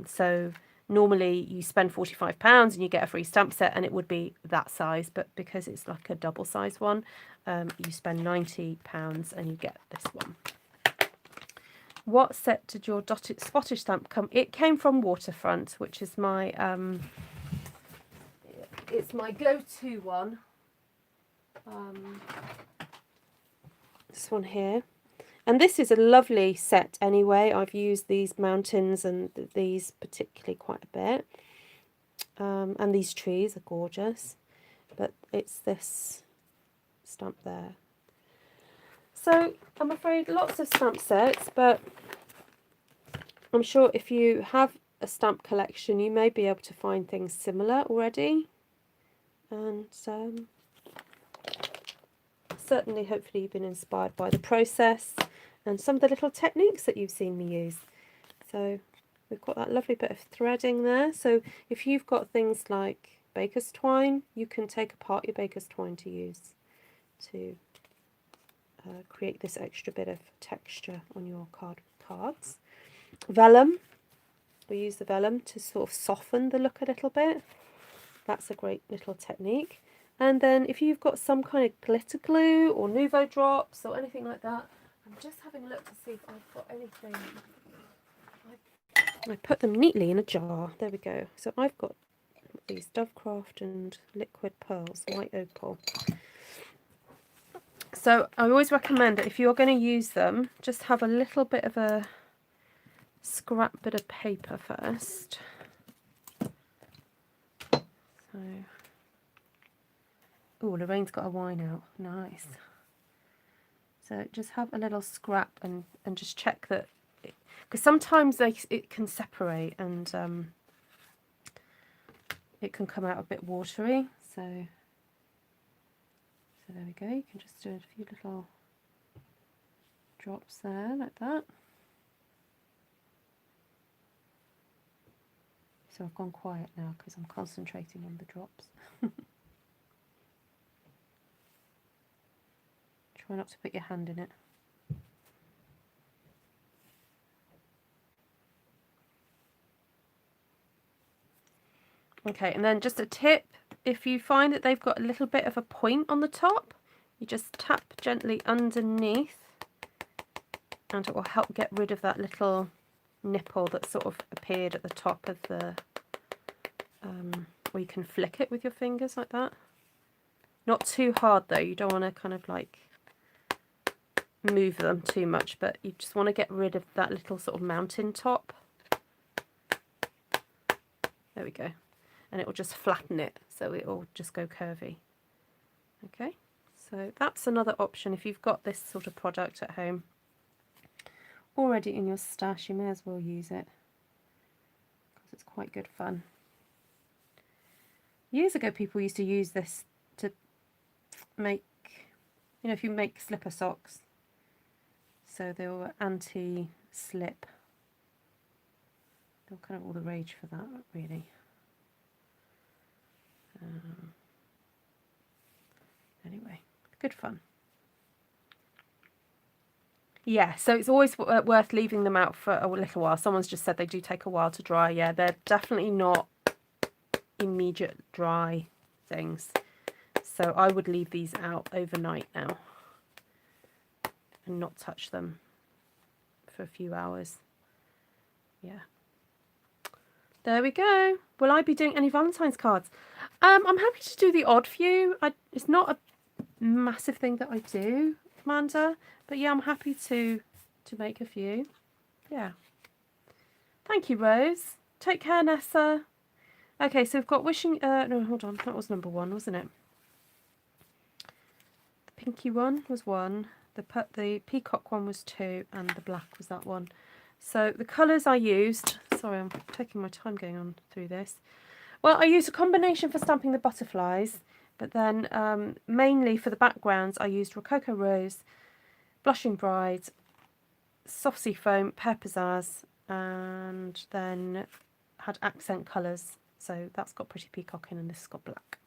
So normally you spend £45 and you get a free stamp set, and it would be that size, but because it's like a double size one, you spend £90 and you get this one. What set did your dotted spotted stamp come? It came from Waterfront, which is my it's my go-to one. This one here. And this is a lovely set anyway. I've used these mountains and these particularly quite a bit. And these trees are gorgeous. But it's this stamp there. So I'm afraid lots of stamp sets, but I'm sure if you have a stamp collection, you may be able to find things similar already. And certainly, hopefully, you've been inspired by the process and some of the little techniques that you've seen me use. So we've got that lovely bit of threading there. So if you've got things like baker's twine, you can take apart your baker's twine to use to create this extra bit of texture on your cards. Vellum, we use the vellum to sort of soften the look a little bit. That's a great little technique. And then if you've got some kind of glitter glue or Nouveau drops or anything like that, I'm just having a look to see if I've got anything. I put them neatly in a jar. There we go. So I've got these Dovecraft and Liquid Pearls, White Opal. So I always recommend that if you're going to use them, just have a little bit of a scrap bit of paper first. So, oh, Lorraine's got a wine out. Nice. So just have a little scrap and just check that, because sometimes it can separate and it can come out a bit watery. So there we go. You can just do a few little drops there like that. So I've gone quiet now because I'm concentrating on the drops. Try not to put your hand in it. Okay, and then just a tip, if you find that they've got a little bit of a point on the top, you just tap gently underneath and it will help get rid of that little nipple that sort of appeared at the top of the, or you can flick it with your fingers like that. Not too hard though, you don't want to kind of like move them too much, but you just want to get rid of that little sort of mountain top. There we go. And it will just flatten it, so it will just go curvy. Okay, so that's another option if you've got this sort of product at home already in your stash. You may as well use it because it's quite good fun. Years ago, people used to use this to make, you know, if you make slipper socks, so they were anti-slip. They were kind of all the rage for that, really. Anyway, good fun. Yeah, so it's always worth leaving them out for a little while. Someone's just said they do take a while to dry. Yeah, they're definitely not immediate dry things. So I would leave these out overnight now and not touch them for a few hours. Yeah. There we go. Will I be doing any Valentine's cards? I'm happy to do the odd few. It's not a massive thing that I do, Amanda, but yeah, I'm happy to make a few. Yeah. Thank you, Rose. Take care, Nessa. Okay, so we've got wishing. No, hold on. That was number 1, wasn't it? The pinky one was 1. The peacock one was 2, and the black was that one. So the colours I used. Sorry, I'm taking my time going on through this. Well, I used a combination for stamping the butterflies, but then mainly for the backgrounds, I used Rococo Rose, Blushing Bride, Soft Sea Foam, Pear Pizzazz, and then had accent colours. So that's got Pretty Peacock in, and this has got black.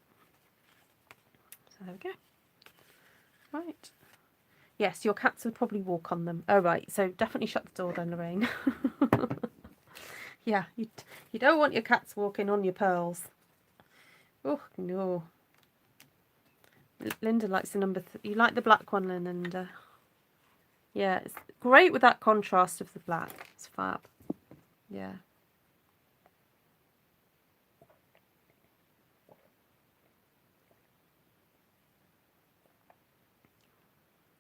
So there we go. Right. Yes, your cats would probably walk on them. Oh, right. So definitely shut the door then, Lorraine. Yeah, you don't want your cats walking on your pearls. Oh, no. Linda likes the number... You like the black one, Linda? Yeah, it's great with that contrast of the black. It's fab. Yeah.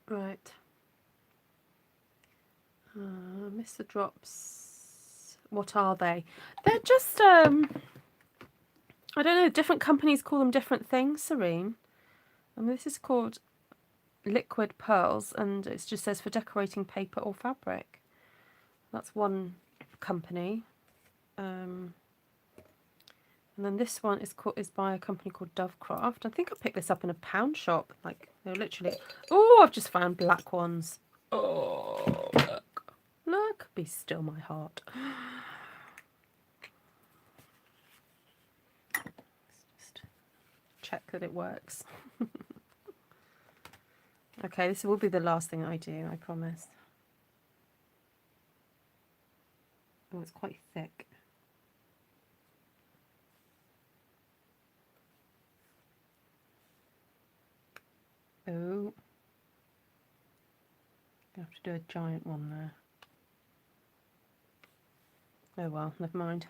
Right. Mr. Drops. What are they? They're just, I don't know, different companies call them different things, Serene. I mean, this is called Liquid Pearls, and it just says for decorating paper or fabric. That's one company. And then this one is by a company called Dovecraft. I think I picked this up in a pound shop. Like, they're literally... Oh, I've just found black ones. Oh, look. Look, be still my heart. Let's just check that it works. Okay, this will be the last thing I do, I promise. Oh, it's quite thick. Oh. I have to do a giant one there. Oh well, never mind.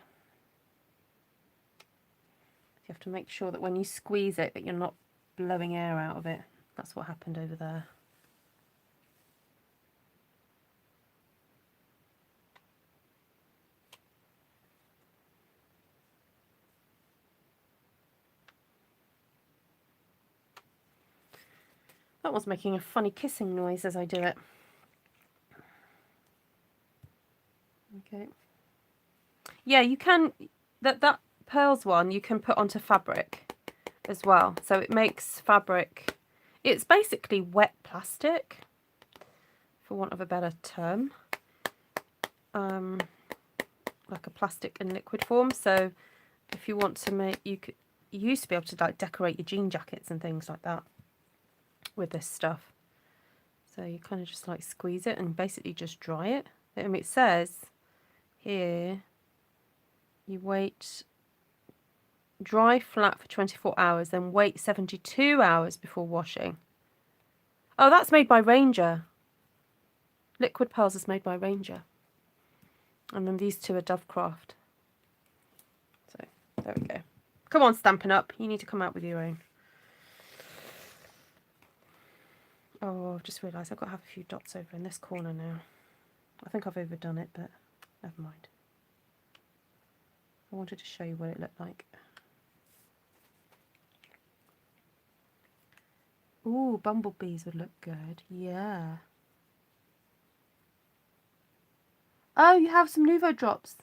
You have to make sure that when you squeeze it that you're not blowing air out of it. That's what happened over there. That one's making a funny kissing noise as I do it. Okay. Yeah, you can, that pearls one you can put onto fabric as well. So it makes fabric, it's basically wet plastic, for want of a better term. Like a plastic in liquid form. So if you want to make, you used to be able to like decorate your jean jackets and things like that with this stuff. So you kind of just like squeeze it and basically just dry it. I mean, it says here you wait, dry flat for 24 hours, then wait 72 hours before washing. Oh, that's made by Ranger. Liquid Pearls is made by Ranger. And then these two are Dovecraft. So there we go. Come on, Stampin' Up. You need to come out with your own. Oh, I've just realised I've got to have a few dots over in this corner now. I think I've overdone it, but never mind. I wanted to show you what it looked like. Ooh, bumblebees would look good. Yeah. Oh, you have some Nuvo drops.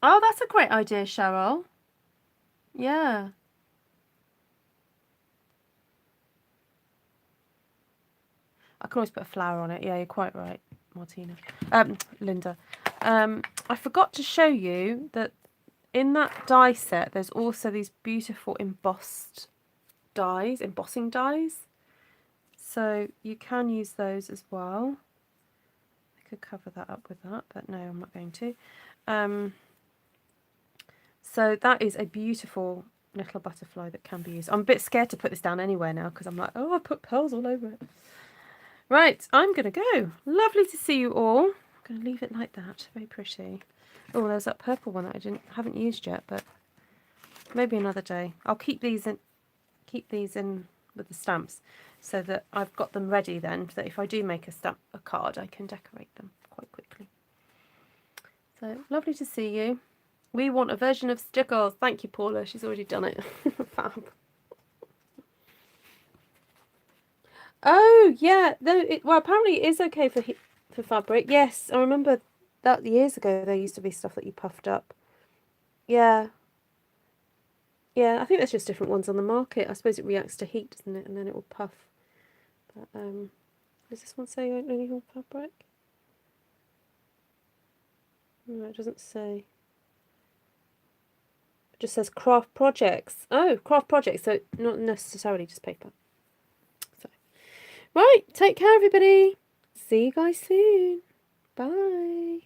Oh, that's a great idea, Cheryl. Yeah. I can always put a flower on it. Yeah, you're quite right, Martina. Linda. I forgot to show you that in that die set, there's also these beautiful embossing dies. So you can use those as well. I could cover that up with that, but no, I'm not going to. So that is a beautiful little butterfly that can be used. I'm a bit scared to put this down anywhere now because I'm like, oh, I put pearls all over it. Right, I'm going to go. Lovely to see you all. I'm going to leave it like that. Very pretty. Oh, there's that purple one that I haven't used yet, but maybe another day. I'll keep these in with the stamps so that I've got them ready then, so that if I do make a card, I can decorate them quite quickly. So lovely to see you. We want a version of stickers. Thank you, Paula. She's already done it. Fab. Oh yeah, well apparently it is okay for fabric. Yes, I remember that years ago there used to be stuff that you puffed up. Yeah. Yeah, I think there's just different ones on the market. I suppose it reacts to heat, doesn't it? And then it will puff. But does this one say only on fabric? No, it doesn't say. It just says craft projects. Oh, craft projects. So not necessarily just paper. So, right, take care, everybody. See you guys soon. Bye.